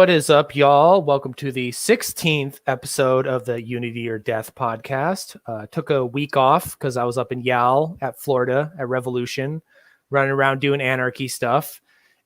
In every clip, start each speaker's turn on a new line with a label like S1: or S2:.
S1: What is up, y'all? Welcome to the 16th episode of the Unity or Death podcast. Took a week off because I was up in Yale at Florida at Revolution, running around doing anarchy stuff.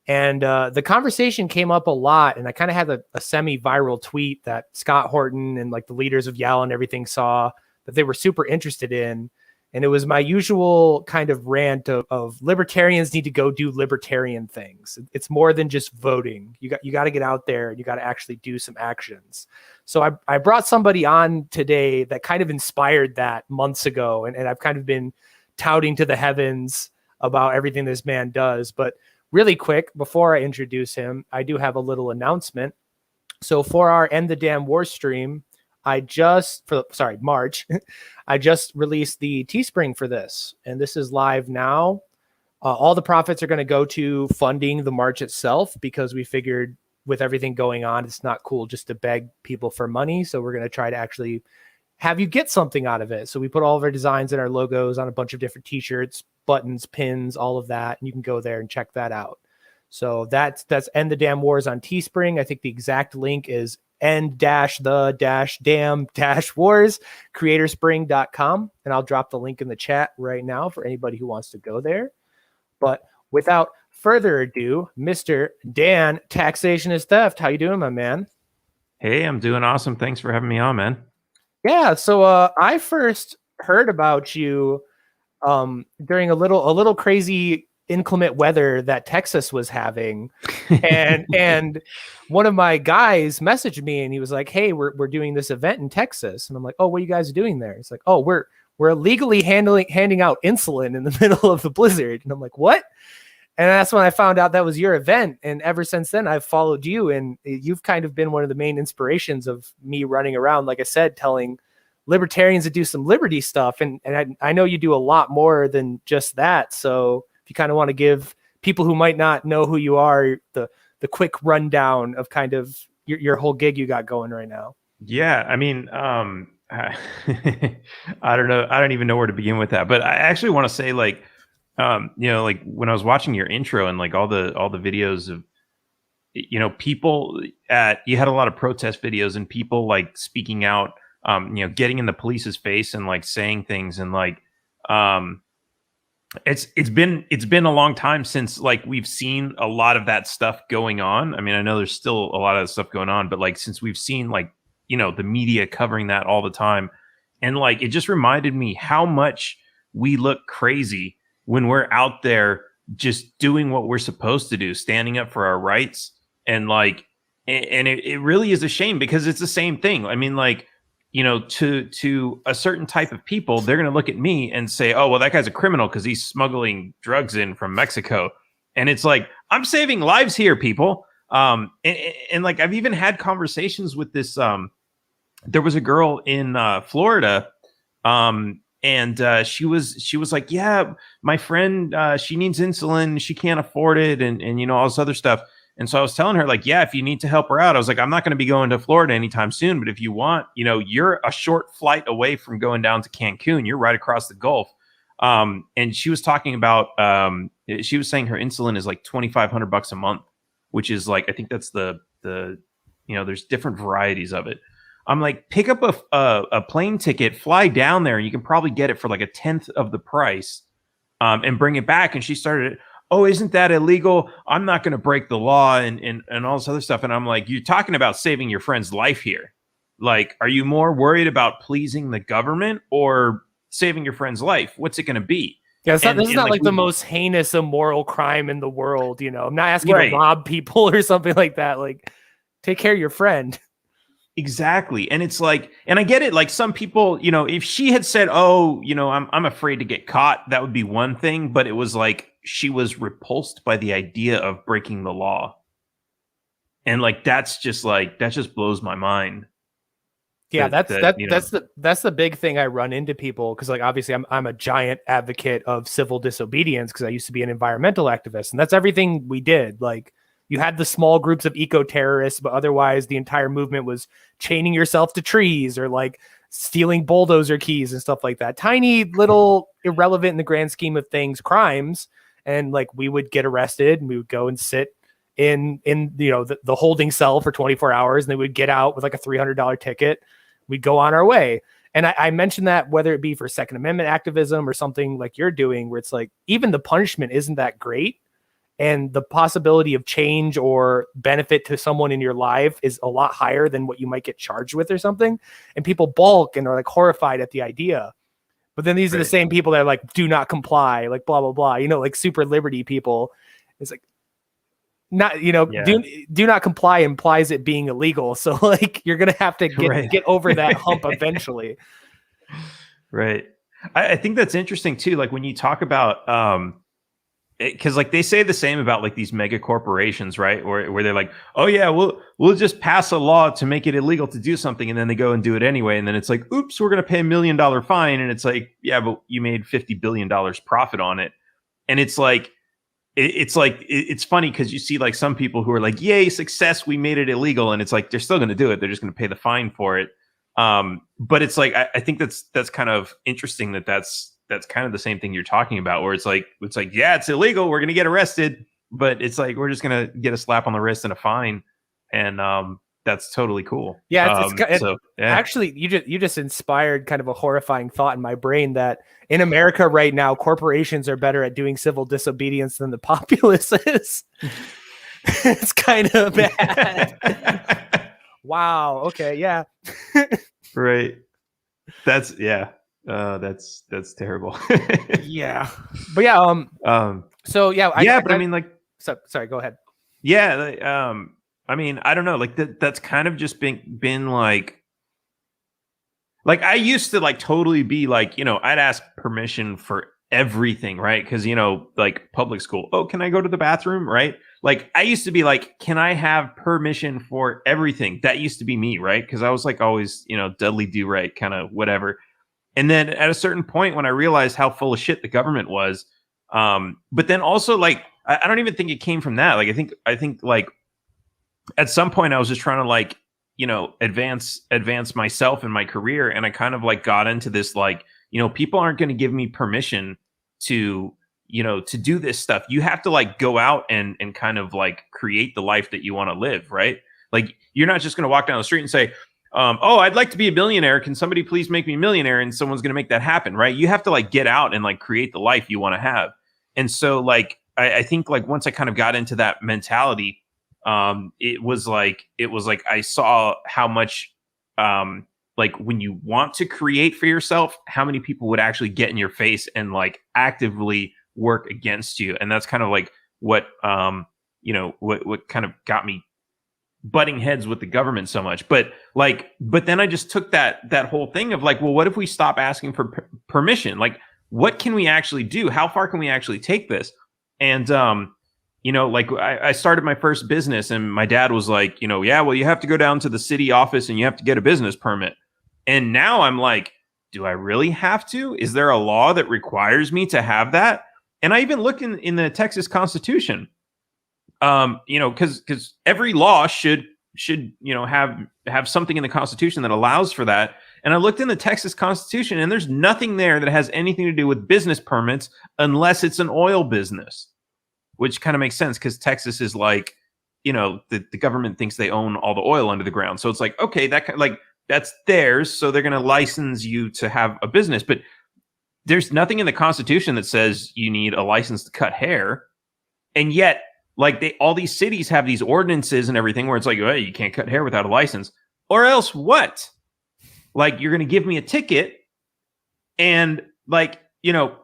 S1: And the conversation came up a lot, and I kind of had a semi-viral tweet that Scott Horton and like the leaders of Yale and everything saw that they were super interested in. And it was my usual kind of rant of libertarians need to go do libertarian things. It's more than just voting. You got to get out there and you got to actually do some actions. So I brought somebody on today that kind of inspired that months ago. And I've kind of been touting to the heavens about everything this man does. But really quick, before I introduce him, I do have a little announcement. So for our End the Damn War stream, March, I just released the Teespring for this, and this is live now. All the profits are going to go to funding the march itself, because we figured with everything going on, it's not cool just to beg people for money. So we're going to try to actually have you get something out of it. So we put all of our designs and our logos on a bunch of different t-shirts, buttons, pins, all of that. And you can go there and check that out. So that's End the Damn Wars on Teespring. I think the exact link is end-the-damn-wars creatorspring.com, and I'll drop the link in the chat right now for anybody who wants to go there. But without further ado, Mr. Dan, Taxation is Theft. How you doing, my man?
S2: Hey, I'm doing awesome. Thanks for having me on, man.
S1: Yeah, so I first heard about you during a little crazy inclement weather that Texas was having, and one of my guys messaged me and he was like, "Hey, we're doing this event in Texas," and I'm like, "Oh, what are you guys doing there?" It's like, "Oh, we're illegally handing out insulin in the middle of the blizzard," and I'm like, "What?" And that's when I found out that was your event, and ever since then I've followed you, and you've kind of been one of the main inspirations of me running around, like I said, telling libertarians to do some liberty stuff, and I know you do a lot more than just that. So if you kind of want to give people who might not know who you are the quick rundown of kind of your whole gig you got going right now.
S2: Yeah, I mean, I don't know. I don't even know where to begin with that. But I actually want to say, like, like when I was watching your intro and like all the videos of, people you had a lot of protest videos and people like speaking out, getting in the police's face and like saying things, and like, it's been a long time since like we've seen a lot of that stuff going on. I mean, I know there's still a lot of that stuff going on, but like since we've seen like, the media covering that all the time, and like it just reminded me how much we look crazy when we're out there just doing what we're supposed to do, standing up for our rights. And like, and it really is a shame, because it's the same thing. I mean, like, to a certain type of people, they're going to look at me and say, "Oh, well, that guy's a criminal because he's smuggling drugs in from Mexico." And it's like, I'm saving lives here, people. And like, I've even had conversations with this. There was a girl in Florida, and she was like, "Yeah, my friend, she needs insulin. She can't afford it, and all this other stuff." And so I was telling her, like, "Yeah, if you need to help her out," I was like, "I'm not going to be going to Florida anytime soon, but if you want, you're a short flight away from going down to Cancun. You're right across the Gulf." And she was talking about, she was saying her insulin is like $2,500 a month, which is like, I think that's the there's different varieties of it. I'm like, pick up a plane ticket, fly down there, and you can probably get it for like a tenth of the price, and bring it back. And she started, "Oh, isn't that illegal? I'm not going to break the law," and all this other stuff. And I'm like, you're talking about saving your friend's life here. Like, are you more worried about pleasing the government or saving your friend's life? What's it going to be?
S1: Yeah, this is not like the most heinous immoral crime in the world. I'm not asking you to rob people or something like that. Like, take care of your friend.
S2: Exactly. And it's like, and I get it. Like some people, if she had said, "Oh, I'm afraid to get caught," that would be one thing. But it was like, she was repulsed by the idea of breaking the law. And like, that just blows my mind.
S1: Yeah, that's the big thing I run into people, because like obviously I'm a giant advocate of civil disobedience because I used to be an environmental activist, and that's everything we did. Like, you had the small groups of eco-terrorists, but otherwise the entire movement was chaining yourself to trees or like stealing bulldozer keys and stuff like that. Tiny little irrelevant in the grand scheme of things crimes, and like we would get arrested and we would go and sit in the holding cell for 24 hours, and they would get out with like a $300 ticket. We'd go on our way. And I mentioned that whether it be for Second Amendment activism or something like you're doing, where it's like even the punishment isn't that great, and the possibility of change or benefit to someone in your life is a lot higher than what you might get charged with or something. And people balk and are like horrified at the idea. But then these are the same people that are like, do not comply, like blah, blah, blah, like super liberty people. It's like, not, do not comply implies it being illegal. So like, you're going to have to get over that hump eventually.
S2: Right. I think that's interesting too. Like when you talk about, because like they say the same about like these mega corporations, right? Where they're like, oh yeah, we'll just pass a law to make it illegal to do something, and then they go and do it anyway, and then it's like, oops, we're gonna pay $1 million fine, and it's like, yeah, but you made $50 billion profit on it, and it's like, it's funny because you see like some people who are like, yay, success, we made it illegal, and it's like they're still gonna do it, they're just gonna pay the fine for it. But it's like I think that's kind of interesting that's kind of the same thing you're talking about, where it's like, yeah, it's illegal, we're going to get arrested, but it's like, we're just going to get a slap on the wrist and a fine. And, that's totally cool.
S1: Yeah. Actually, you just inspired kind of a horrifying thought in my brain that in America right now, corporations are better at doing civil disobedience than the populace is. It's kind of bad. Wow. Okay. Yeah.
S2: Right. That's terrible.
S1: Yeah. But yeah. So yeah.
S2: I mean, like,
S1: sorry, go ahead.
S2: Yeah. I mean, I don't know. Like that's kind of just been like I used to like totally be like, I'd ask permission for everything, right? Because like public school. Oh, can I go to the bathroom? Right? Like I used to be like, can I have permission for everything? That used to be me, right? Because I was like always, dudley do right, kind of whatever. And then at a certain point when I realized how full of shit the government was, but then also like, I don't even think it came from that. Like, I think like at some point I was just trying to like, advance myself in my career. And I kind of like got into this, like, people aren't going to give me permission to do this stuff. You have to like go out and kind of like create the life that you want to live. Right. Like you're not just going to walk down the street and say, oh, I'd like to be a millionaire. Can somebody please make me a millionaire? And someone's going to make that happen. Right. You have to like get out and like create the life you want to have. And so like, I think like once I kind of got into that mentality, it was like I saw how much, like when you want to create for yourself, how many people would actually get in your face and like actively work against you. And that's kind of like what what kind of got me butting heads with the government so much. But then I just took that whole thing of like, well, what if we stop asking for permission? Like, what can we actually do? How far can we actually take this? And, like I started my first business and my dad was like, yeah, well, you have to go down to the city office and you have to get a business permit. And now I'm like, do I really have to? Is there a law that requires me to have that? And I even looked in the Texas Constitution, because every law should have something in the Constitution that allows for that. And I looked in the Texas Constitution and there's nothing there that has anything to do with business permits unless it's an oil business, which kind of makes sense because Texas is like, the government thinks they own all the oil under the ground. So it's like, okay, that's theirs. So they're going to license you to have a business. But there's nothing in the Constitution that says you need a license to cut hair. And yet, like all these cities have these ordinances and everything where it's like, oh, you can't cut hair without a license. Or else what? Like, you're going to give me a ticket and like,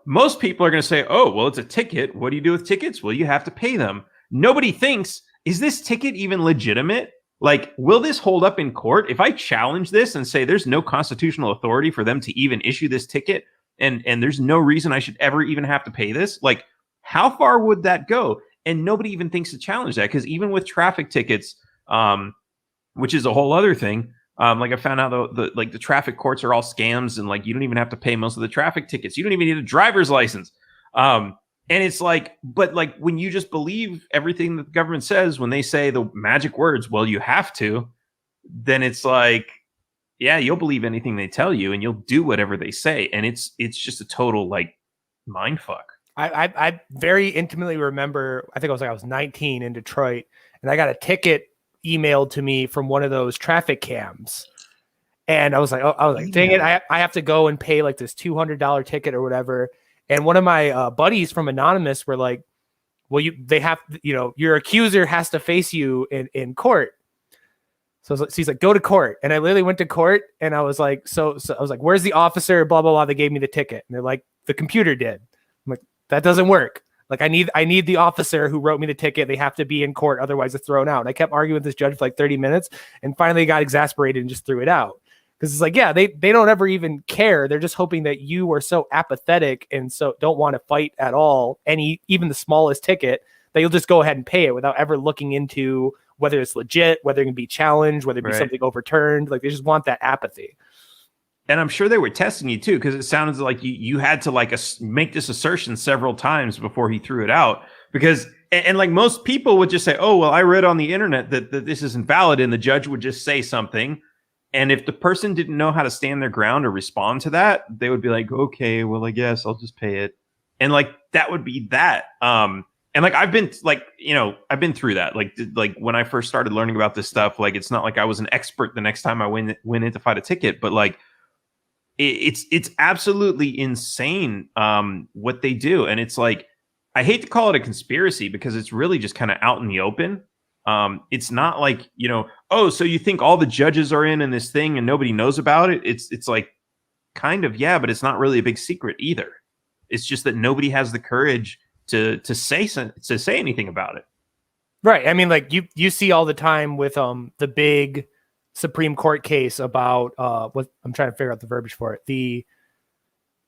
S2: most people are going to say, oh, well, it's a ticket. What do you do with tickets? Well, you have to pay them. Nobody thinks, is this ticket even legitimate? Like, will this hold up in court? If I challenge this and say there's no constitutional authority for them to even issue this ticket and there's no reason I should ever even have to pay this, like, how far would that go? And nobody even thinks to challenge that, because even with traffic tickets, which is a whole other thing, like I found out the traffic courts are all scams, and like you don't even have to pay most of the traffic tickets. You don't even need a driver's license. And it's like, but like when you just believe everything that the government says, when they say the magic words, well, you have to, then it's like, yeah, you'll believe anything they tell you and you'll do whatever they say. And it's just a total like mind fuck.
S1: I very intimately remember, I think I was 19 in Detroit, and I got a ticket emailed to me from one of those traffic cams. And I was like, dang it, I have to go and pay like this $200 ticket or whatever. And one of my buddies from Anonymous were like, well, your accuser has to face you in court. So he's like, go to court. And I literally went to court, and I was like, so I was like, where's the officer? Blah, blah, blah. They gave me the ticket. And they're like, the computer did. I'm like, that doesn't work. Like, I need the officer who wrote me the ticket. They have to be in court. Otherwise it's thrown out. And I kept arguing with this judge for like 30 minutes, and finally got exasperated and just threw it out. Because it's like, yeah, they don't ever even care. They're just hoping that you are so apathetic and so don't want to fight at all, even the smallest ticket, that you'll just go ahead and pay it without ever looking into whether it's legit, whether it can be challenged, whether it be something overturned. Like, they just want that apathy.
S2: And I'm sure they were testing you too, because it sounds like you had to like make this assertion several times before he threw it out. Because and like most people would just say, oh, well, I read on the internet that this isn't valid, and the judge would just say something. And if the person didn't know how to stand their ground or respond to that, they would be like, okay, well, I guess I'll just pay it. And like, that would be that. And like, I've been through that. Like when I first started learning about this stuff, like, it's not like I was an expert the next time I went in to fight a ticket, but like, it's absolutely insane what they do. And it's like, I hate to call it a conspiracy, because it's really just kind of out in the open. It's not like, oh, so you think all the judges are in this thing and nobody knows about it? It's like, kind of, yeah, but it's not really a big secret either. It's just that nobody has the courage to say anything about it.
S1: Right. I mean, like you see all the time with the big Supreme Court case about what I'm trying to figure out the verbiage for it. The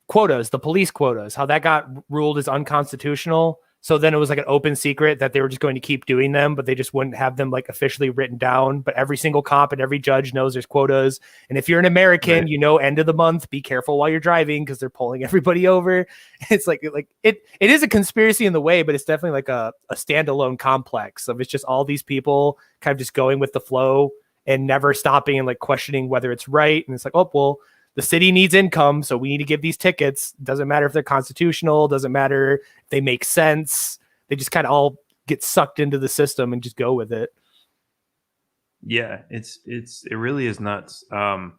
S1: quotas, the police quotas, how that got ruled as unconstitutional. So then it was like an open secret that they were just going to keep doing them, but they just wouldn't have them like officially written down. But every single cop and every judge knows there's quotas. And if you're an American, right, end of the month, be careful while you're driving, because they're pulling everybody over. It's like it is a conspiracy in the way, but it's definitely like a standalone complex of it's just all these people kind of just going with the flow and never stopping and like questioning whether it's right. And it's like, oh, well, the city needs income, so we need to give these tickets. Doesn't matter if they're constitutional. Doesn't matter if they make sense. They just kind of all get sucked into the system and just go with it.
S2: Yeah, it really is nuts. And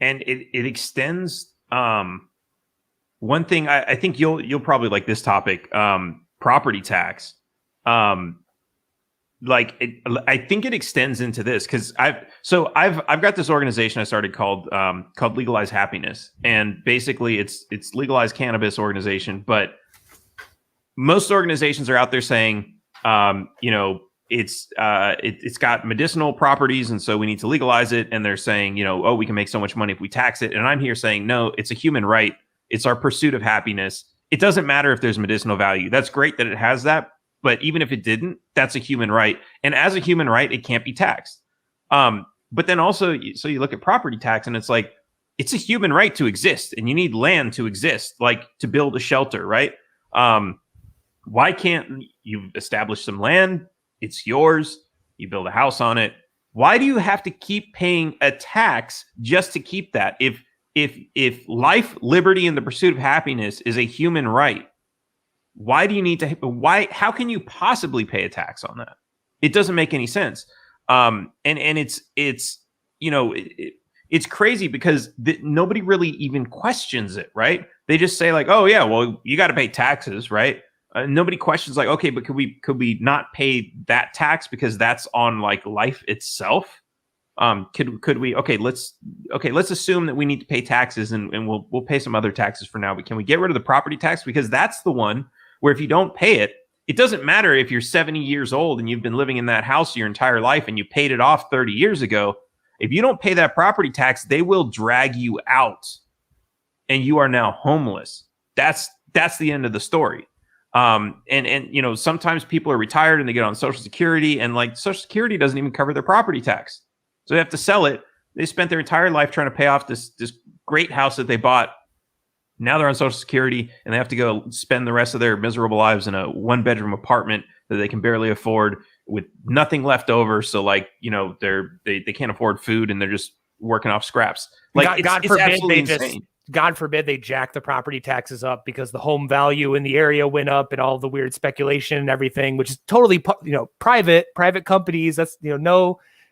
S2: it extends. One thing I think you'll probably like this topic. Property tax. I think it extends into this, because I've got this organization I started called Legalize Happiness, and basically it's legalized cannabis organization. But most organizations are out there saying, it's got medicinal properties, and so we need to legalize it. And they're saying, oh, we can make so much money if we tax it. And I'm here saying, no, it's a human right. It's our pursuit of happiness. It doesn't matter if there's medicinal value. That's great that it has that. But even if it didn't, that's a human right. And as a human right, it can't be taxed. But then also, so you look at property tax, and it's like, it's a human right to exist, and you need land to exist, like to build a shelter, right? Why can't you establish some land? It's yours. You build a house on it. Why do you have to keep paying a tax just to keep that? If life, liberty, and the pursuit of happiness is a human right, why do you need to? How can you possibly pay a tax on that? It doesn't make any sense. And it's crazy, because nobody really even questions it, right? They just say like, oh yeah, well, you got to pay taxes, right? Nobody questions like, okay, but could we not pay that tax because that's on like life itself? Could we? Okay, let's assume that we need to pay taxes, and we'll pay some other taxes for now. But can we get rid of the property tax, because that's the one where if you don't pay it, it doesn't matter if you're 70 years old and you've been living in that house your entire life and you paid it off 30 years ago. If you don't pay that property tax, they will drag you out and you are now homeless. That's the end of the story. And sometimes people are retired and they get on Social Security, and like Social Security doesn't even cover their property tax. So they have to sell it. They spent their entire life trying to pay off this great house that they bought. Now they're on Social Security, and they have to go spend the rest of their miserable lives in a 1-bedroom apartment that they can barely afford with nothing left over. So like, they can't afford food, and they're just working off scraps. Like
S1: God forbid God forbid they jack the property taxes up because the home value in the area went up and all the weird speculation and everything, which is totally, private companies. That's,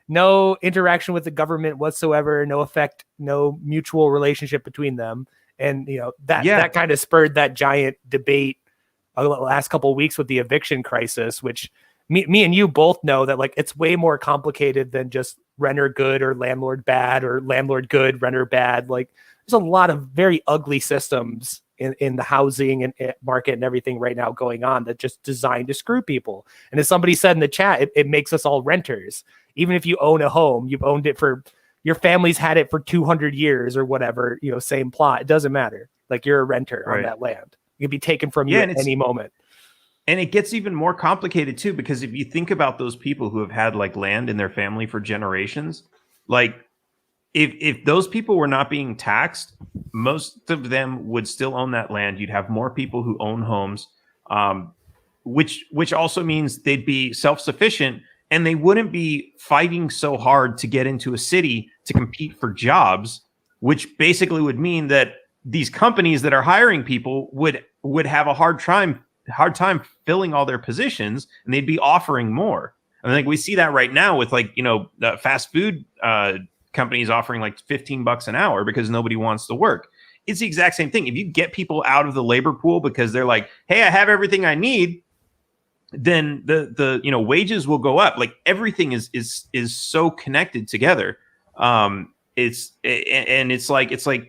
S1: no interaction with the government whatsoever, no effect, no mutual relationship between them. And, that kind of spurred that giant debate the last couple of weeks with the eviction crisis, which me and you both know that, like, it's way more complicated than just renter good or landlord bad or landlord good, renter bad. Like, there's a lot of very ugly systems in the housing and market and everything right now going on that just designed to screw people. And as somebody said in the chat, it makes us all renters. Even if you own a home, you've owned it for, your family's had it for 200 years or whatever, same plot. It doesn't matter. Like, you're a renter on that land. It can be taken from you at any moment.
S2: And it gets even more complicated too, because if you think about those people who have had like land in their family for generations, like, if those people were not being taxed, most of them would still own that land. You'd have more people who own homes, which also means they'd be self-sufficient, and they wouldn't be fighting so hard to get into a city to compete for jobs, which basically would mean that these companies that are hiring people would have a hard time filling all their positions, and they'd be offering more. And I think we see that right now with, like, the fast food companies offering like $15 an hour because nobody wants to work. It's the exact same thing. If you get people out of the labor pool because they're like, hey, I have everything I need, then the wages will go up. Like, everything is so connected together. It's like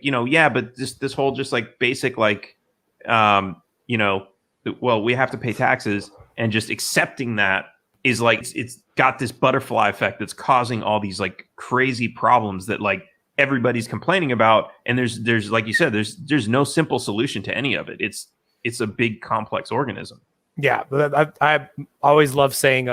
S2: but this whole just like basic, like, well, we have to pay taxes, and just accepting that is like, it's got this butterfly effect that's causing all these like crazy problems that like everybody's complaining about. And there's like you said, there's no simple solution to any of it. It's a big complex organism.
S1: Yeah, I always love saying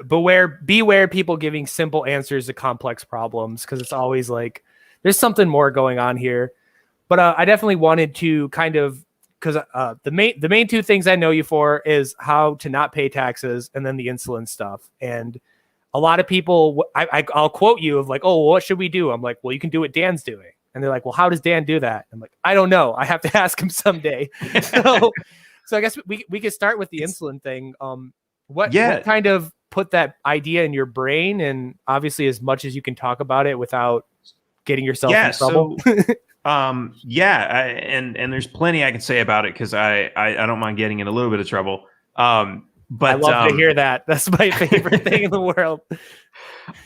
S1: beware people giving simple answers to complex problems, because it's always like there's something more going on here. But I definitely wanted to kind of, because the main two things I know you for is how to not pay taxes, and then the insulin stuff. And a lot of people, I'll quote you of like, oh, what should we do? I'm like, well, you can do what Dan's doing. And they're like, well, how does Dan do that? I'm like, I don't know. I have to ask him someday. So I guess we could start with the insulin thing. What kind of put that idea in your brain? And obviously, as much as you can talk about it without getting yourself in trouble.
S2: And there's plenty I can say about it, because I don't mind getting in a little bit of trouble. But
S1: I love to hear that. That's my favorite thing in the world.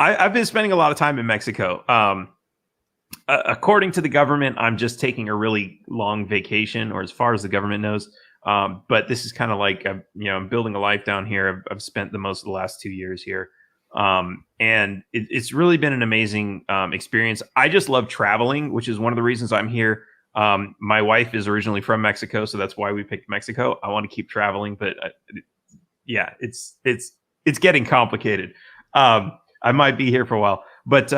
S2: I've been spending a lot of time in Mexico. According to the government, I'm just taking a really long vacation, or as far as the government knows. But this is kind of like, I'm building a life down here. I've spent the most of the last 2 years here. And it's really been an amazing experience. I just love traveling, which is one of the reasons I'm here. My wife is originally from Mexico, so that's why we picked Mexico. I want to keep traveling, but it's getting complicated. I might be here for a while, but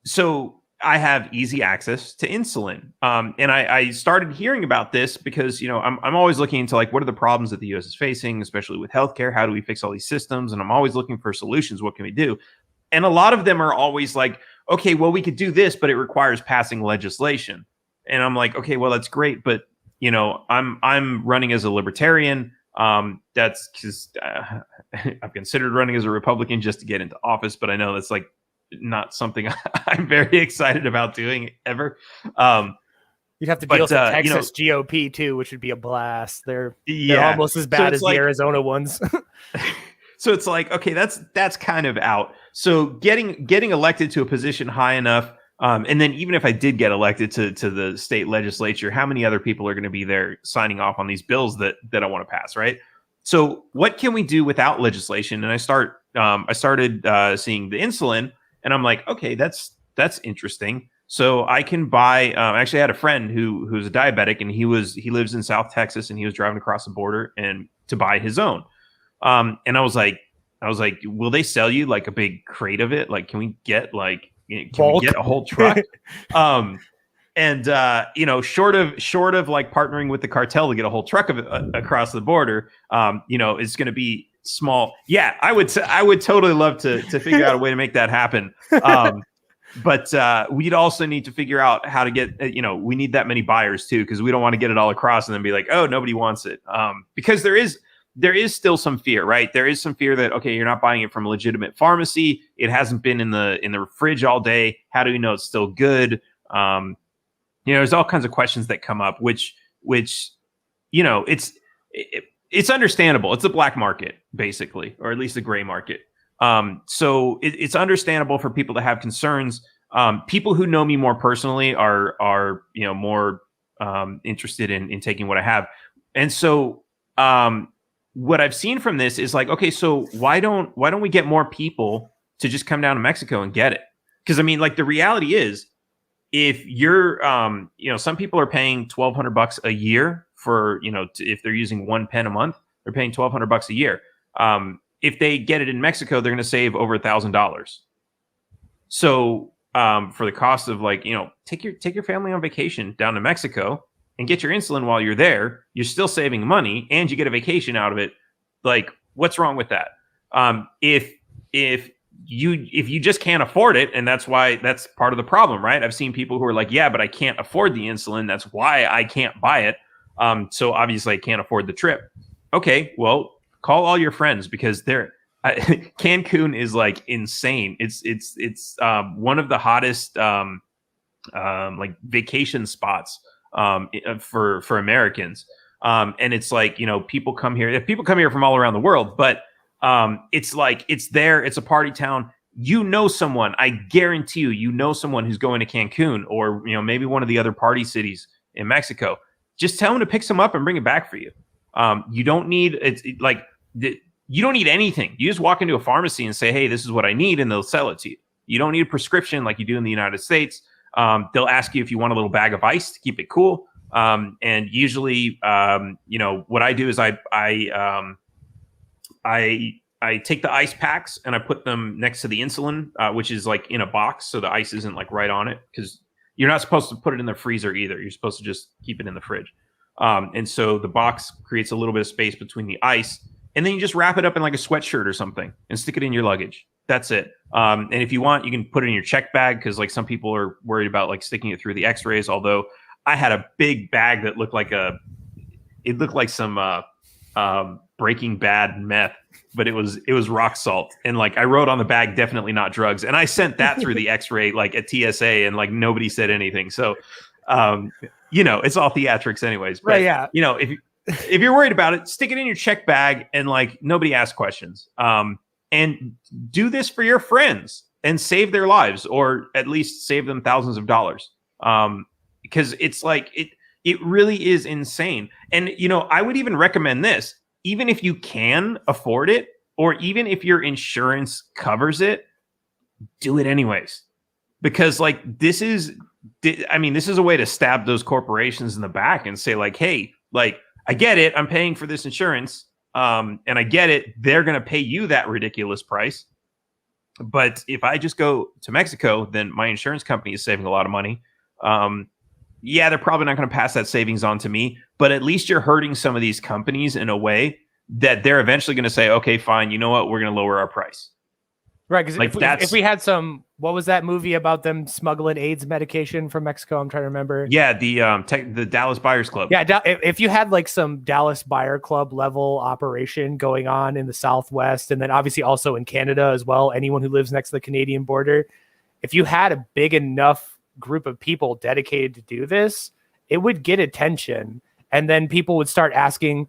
S2: so I have easy access to insulin. And I started hearing about this because, I'm always looking into like, what are the problems that the US is facing, especially with healthcare? How do we fix all these systems? And I'm always looking for solutions. What can we do? And a lot of them are always like, okay, well, we could do this, but it requires passing legislation. And I'm like, okay, well, that's great. But, I'm running as a libertarian. That's because I've considered running as a Republican just to get into office, but I know that's like not something I'm very excited about doing ever.
S1: You'd have to deal with the Texas GOP too, which would be a blast. They're almost as bad as the Arizona ones.
S2: So it's like, okay, that's kind of out. So getting elected to a position high enough, and then even if I did get elected to the state legislature, how many other people are going to be there signing off on these bills that I want to pass, right? So what can we do without legislation? And I started seeing the insulin. And I'm like, okay, that's interesting. So I can buy. I actually had a friend who's a diabetic, and he lives in South Texas, and he was driving across the border and to buy his own. And I was like, will they sell you like a big crate of it? Like, can we get we get a whole truck? Short of like partnering with the cartel to get a whole truck of it across the border, it's going to be small. Yeah, I would totally love to figure out a way to make that happen. But we'd also need to figure out how to get, we need that many buyers too, because we don't want to get it all across and then be like, oh, nobody wants it. Because there is still some fear, right? There is some fear that, okay, you're not buying it from a legitimate pharmacy. It hasn't been in the fridge all day. How do we know it's still good? There's all kinds of questions that come up, which it's understandable. It's a black market, basically, or at least a gray market. So it's understandable for people to have concerns. People who know me more personally are more interested in taking what I have. And so what I've seen from this is like, okay, so why don't we get more people to just come down to Mexico and get it? Because I mean, like, the reality is, if you're some people are paying $1,200 a year for, if they're using 1 pen a month, they're paying $1,200 a year. If they get it in Mexico, they're going to save over $1,000. So for the cost of, like, take your family on vacation down to Mexico and get your insulin while you're there, you're still saving money and you get a vacation out of it. Like, what's wrong with that? If you just can't afford it, and that's part of the problem, right? I've seen people who are like, yeah, but I can't afford the insulin. That's why I can't buy it. So obviously I can't afford the trip. Okay, well, call all your friends, because Cancun is like insane. It's one of the hottest like vacation spots for Americans. And it's like, people come here. People come here from all around the world, but it's like, it's a party town. Someone, I guarantee you, someone who's going to Cancun, or maybe one of the other party cities in Mexico. Just tell them to pick some up and bring it back for you. You don't need you don't need anything. You just walk into a pharmacy and say, hey, this is what I need, and they'll sell it to you. You don't need a prescription like you do in the United States. They'll ask you if you want a little bag of ice to keep it cool. And usually, what I do is I take the ice packs and I put them next to the insulin, which is like in a box, so the ice isn't like right on it, because you're not supposed to put it in the freezer either. You're supposed to just keep it in the fridge. And so the box creates a little bit of space between the ice, and then you just wrap it up in like a sweatshirt or something and stick it in your luggage. That's it. And if you want, you can put it in your check bag, because like some people are worried about like sticking it through the x-rays. Although I had a big bag that looked like some Breaking Bad meth, but it was rock salt. And like I wrote on the bag, definitely not drugs. And I sent that through the x-ray, like at TSA, and like nobody said anything. So, it's all theatrics anyways. But,
S1: right, yeah.
S2: If you're worried about it, stick it in your check bag and like nobody asks questions. And do this for your friends and save their lives, or at least save them thousands of dollars. Because it's like, it really is insane. And, I would even recommend this, even if you can afford it, or even if your insurance covers it, do it anyways. Because like, this is a way to stab those corporations in the back and say like, hey, like, I get it. I'm paying for this insurance. And I get it. They're going to pay you that ridiculous price. But if I just go to Mexico, then my insurance company is saving a lot of money. Yeah, they're probably not going to pass that savings on to me, but at least you're hurting some of these companies in a way that they're eventually going to say, okay, fine. You know what? We're going to lower our price.
S1: Right. Because like if we had what was that movie about them smuggling AIDS medication from Mexico? I'm trying to remember.
S2: Yeah. The Dallas Buyers Club.
S1: Yeah. If you had like some Dallas Buyer Club level operation going on in the Southwest, and then obviously also in Canada as well, anyone who lives next to the Canadian border, if you had a big enough group of people dedicated to do this, it would get attention. And then people would start asking,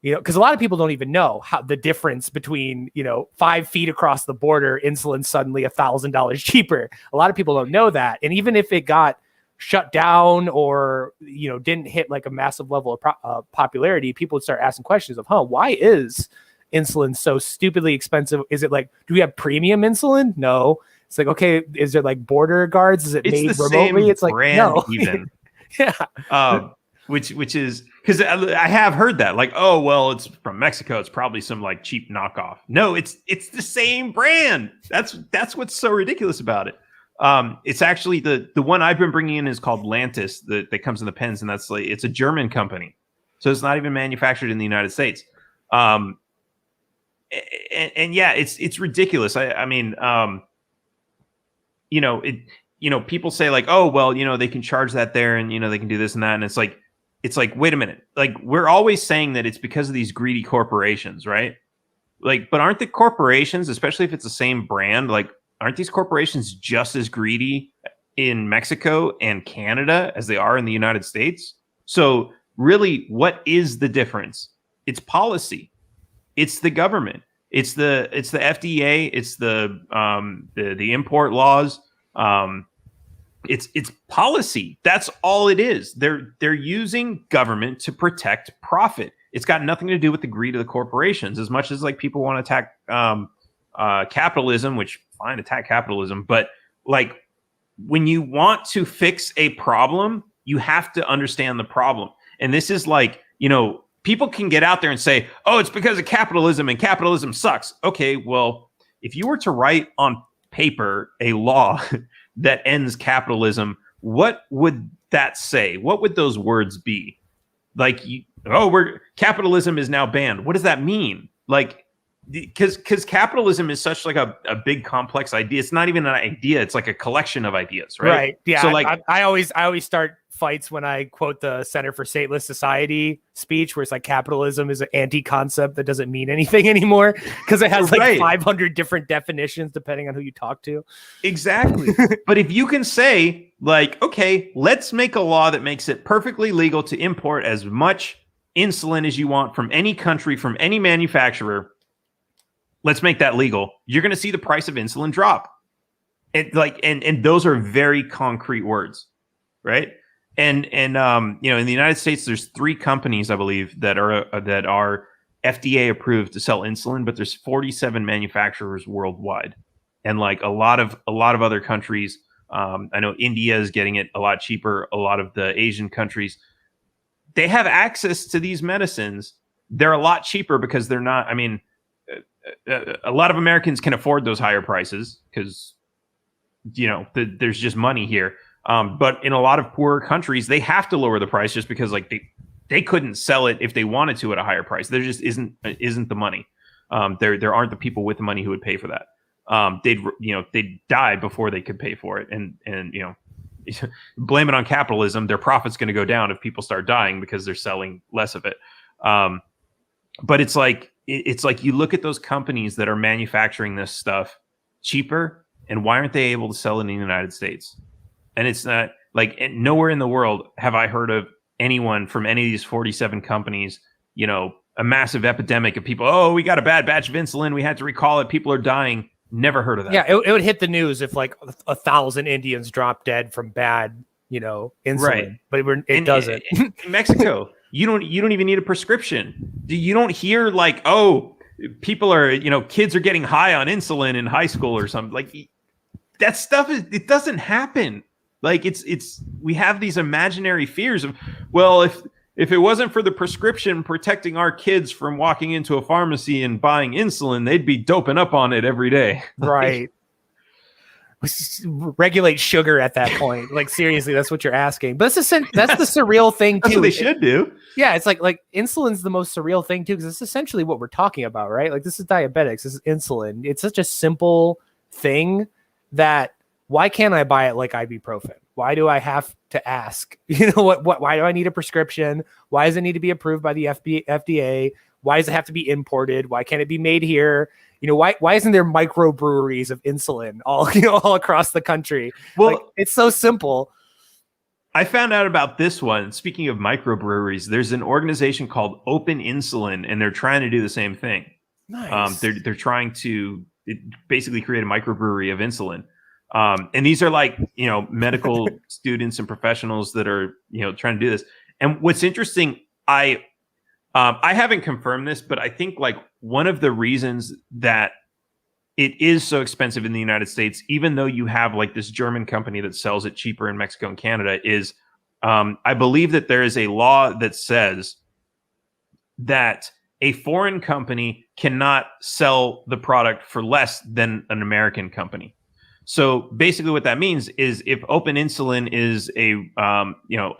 S1: because a lot of people don't even know how the difference between, 5 feet across the border, insulin suddenly $1,000 cheaper. A lot of people don't know that. And even if it got shut down or, didn't hit like a massive level of popularity, people would start asking questions of, why is insulin so stupidly expensive? Is it like, do we have premium insulin? No. It's like, okay, is there like border guards? Is it made remotely? It's like, no.
S2: Even.
S1: Yeah.
S2: Which is, because I have heard that, like, oh, well, it's from Mexico. It's probably some like cheap knockoff. No, it's the same brand. That's what's so ridiculous about it. It's actually the one I've been bringing in is called Lantus that comes in the pens, and that's like, it's a German company, so it's not even manufactured in the United States. And yeah, it's ridiculous. I mean, people say like, oh, well, they can charge that there and, they can do this and that. And it's like, wait a minute. Like, we're always saying that it's because of these greedy corporations, right? Like, but aren't the corporations, especially if it's the same brand, like, aren't these corporations just as greedy in Mexico and Canada as they are in the United States? So really, what is the difference? It's policy. It's the government. It's the FDA. It's the import laws. It's policy. That's all it is. They're using government to protect profit. It's got nothing to do with the greed of the corporations. As much as like people want to attack capitalism, which fine, attack capitalism, but like when you want to fix a problem, you have to understand the problem. And this is like, people can get out there and say, oh, it's because of capitalism and capitalism sucks. Okay, well, if you were to write on paper a law that ends capitalism, what would that say? What would those words be? Like, capitalism is now banned. What does that mean? Like, because capitalism is such like a big complex idea. It's not even an idea. It's like a collection of ideas, right?
S1: Right. Yeah.
S2: So like,
S1: I always start fights when I quote the Center for Stateless Society speech, where it's like capitalism is an anti-concept that doesn't mean anything anymore because it has like 500 different definitions depending on who you talk to.
S2: Exactly. But if you can say like, okay, let's make a law that makes it perfectly legal to import as much insulin as you want from any country, from any manufacturer. Let's make that legal. You're going to see the price of insulin drop. And those are very concrete words, right? And in the United States, there's 3 companies, I believe, that are FDA approved to sell insulin, but there's 47 manufacturers worldwide, and like a lot of other countries. I know India is getting it a lot cheaper. A lot of the Asian countries, they have access to these medicines. They're a lot cheaper because they're not. I mean, a lot of Americans can afford those higher prices because there's just money here. But in a lot of poorer countries, they have to lower the price just because like they couldn't sell it if they wanted to at a higher price. There just isn't the money. There aren't the people with the money who would pay for that. They'd die before they could pay for it. And blame it on capitalism. Their profit's going to go down if people start dying because they're selling less of it. But it's like you look at those companies that are manufacturing this stuff cheaper, and why aren't they able to sell it in the United States? And it's not like nowhere in the world have I heard of anyone from any of these 47 companies, a massive epidemic of people. Oh, we got a bad batch of insulin. We had to recall it. People are dying. Never heard of that.
S1: Yeah, it would hit the news if like 1,000 Indians drop dead from bad, insulin.
S2: Right.
S1: But it doesn't.
S2: In Mexico, you don't even need a prescription. You don't hear like, oh, people are, kids are getting high on insulin in high school or something. Like that stuff it doesn't happen. Like we have these imaginary fears of, well, if it wasn't for the prescription protecting our kids from walking into a pharmacy and buying insulin, they'd be doping up on it every day.
S1: Right. Regulate sugar at that point. Like seriously, that's what you're asking. But that's the surreal thing too.
S2: That's what they should do.
S1: Yeah, it's like insulin's the most surreal thing too, because it's essentially what we're talking about, right? Like this is diabetics, this is insulin. It's such a simple thing that why can't I buy it like ibuprofen? Why do I have to ask? Why do I need a prescription? Why does it need to be approved by the FDA? Why does it have to be imported? Why can't it be made here? Why isn't there microbreweries of insulin all across the country? Well, like, it's so simple.
S2: I found out about this one. Speaking of microbreweries, there's an organization called Open Insulin, and they're trying to do the same thing.
S1: Nice.
S2: They're trying to basically create a microbrewery of insulin. And these are like, medical students and professionals that are, trying to do this. And what's interesting, I haven't confirmed this, but I think like one of the reasons that it is so expensive in the United States, even though you have like this German company that sells it cheaper in Mexico and Canada, is I believe that there is a law that says that a foreign company cannot sell the product for less than an American company. So basically what that means is if Open Insulin is a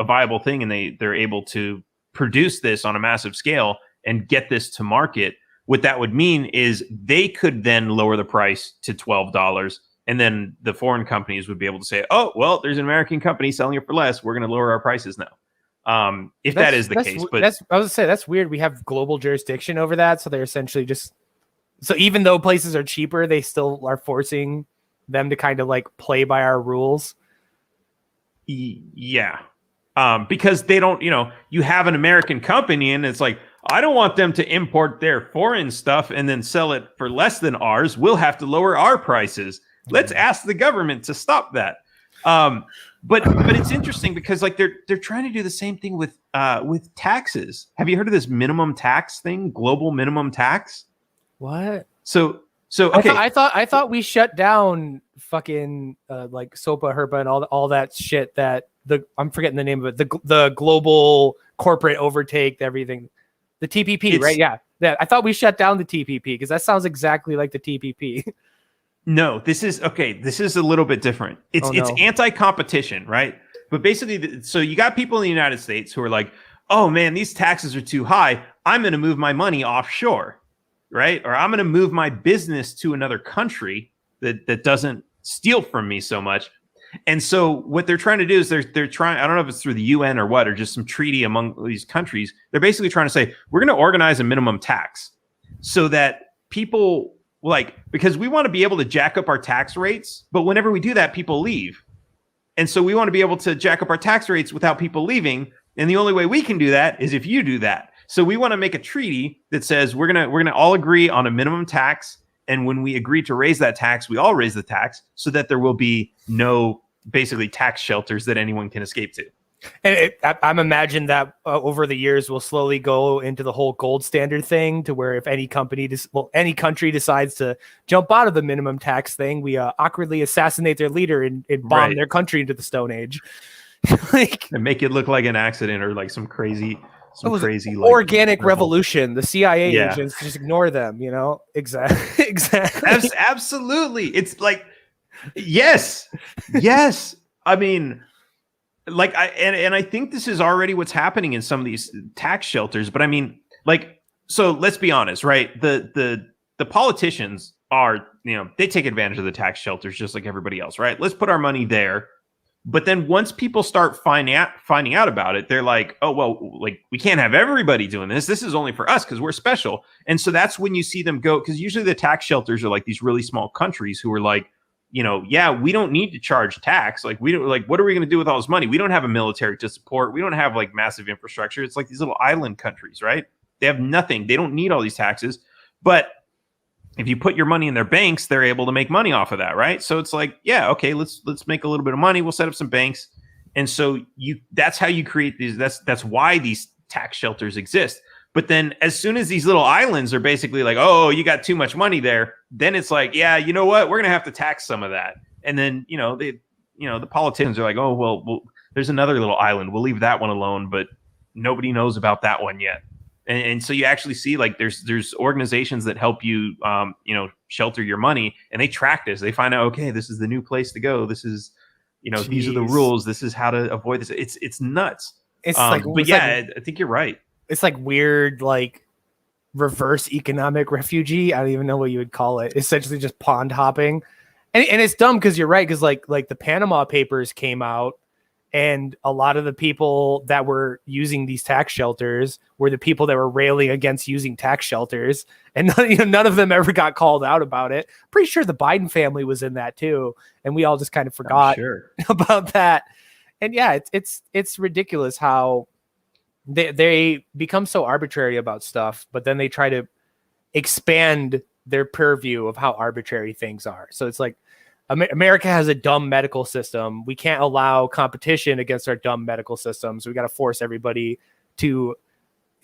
S2: viable thing and they're able to produce this on a massive scale and get this to market, what that would mean is they could then lower the price to $12 And then the foreign companies would be able to say, oh, well, there's an American company selling it for less. We're going to lower our prices now. If that is the case. But
S1: I was gonna say, that's weird. We have global jurisdiction over that. So they're essentially just, so even though places are cheaper, they still are forcing them to kind of like play by our rules.
S2: Yeah. Because they don't, you have an American company and it's like, I don't want them to import their foreign stuff and then sell it for less than ours. We'll have to lower our prices. Let's ask the government to stop that. But it's interesting because like they're trying to do the same thing with taxes. Have you heard of this minimum tax thing? Global minimum tax?
S1: What?
S2: So okay.
S1: I thought we shut down fucking like SOPA, HERPA, and all that shit that I'm forgetting the name of it. The global corporate overtake everything. The TPP, right? Yeah. I thought we shut down the TPP because that sounds exactly like the TPP.
S2: No, this is a little bit different. It's anti-competition, right? But basically, so you got people in the United States who are like, oh man, these taxes are too high. I'm going to move my money offshore, right? Or I'm going to move my business to another country that doesn't steal from me so much. And so what they're trying to do is they're trying, I don't know if it's through the UN or what, or just some treaty among these countries. They're basically trying to say, we're going to organize a minimum tax so that people because we want to be able to jack up our tax rates. But whenever we do that, people leave. And so we want to be able to jack up our tax rates without people leaving. And the only way we can do that is if you do that. So we want to make a treaty that says we're going to all agree on a minimum tax. And when we agree to raise that tax, we all raise the tax so that there will be no basically tax shelters that anyone can escape to.
S1: And I'm imagining that over the years we'll slowly go into the whole gold standard thing to where if any any country decides to jump out of the minimum tax thing, we awkwardly assassinate their leader and bomb their country into the Stone Age.
S2: And make it look like an accident or like some crazy
S1: organic revolution. The CIA agents, just ignore them, Exactly.
S2: Absolutely. It's like, yes. I mean, I think this is already what's happening in some of these tax shelters. But I mean, so let's be honest, right? The politicians are, they take advantage of the tax shelters just like everybody else, right? Let's put our money there. But then once people start finding out about it, they're like, oh, well, we can't have everybody doing this. This is only for us because we're special. And so that's when you see them go, because usually the tax shelters are like these really small countries who are like, we don't need to charge tax. We don't what are we going to do with all this money? We don't have a military to support. We don't have massive infrastructure. It's like these little island countries, right? They have nothing. They don't need all these taxes. But if you put your money in their banks, they're able to make money off of that, right? So it's like, yeah, okay, let's make a little bit of money. We'll set up some banks. And so that's how you create these. That's why these tax shelters exist. But then as soon as these little islands are basically like, oh, you got too much money there, then it's like, yeah, you know what? We're going to have to tax some of that. And then, the politicians are like, oh, well, there's another little island. We'll leave that one alone, but nobody knows about that one yet. And so you actually see there's organizations that help you, shelter your money, and they track this. They find out, okay, this is the new place to go. This is, these are the rules. This is how to avoid this. It's nuts. I think you're right.
S1: It's like weird, reverse economic refugee. I don't even know what you would call it. Essentially just pond hopping. And it's dumb because you're right. Because like the Panama Papers came out and a lot of the people that were using these tax shelters were the people that were railing against using tax shelters. And none of them ever got called out about it. Pretty sure the Biden family was in that too. And we all just kind of forgot about that. And yeah, it's ridiculous how they become so arbitrary about stuff, but then they try to expand their purview of how arbitrary things are. So it's like America has a dumb medical system. We can't allow competition against our dumb medical system. So we got to force everybody to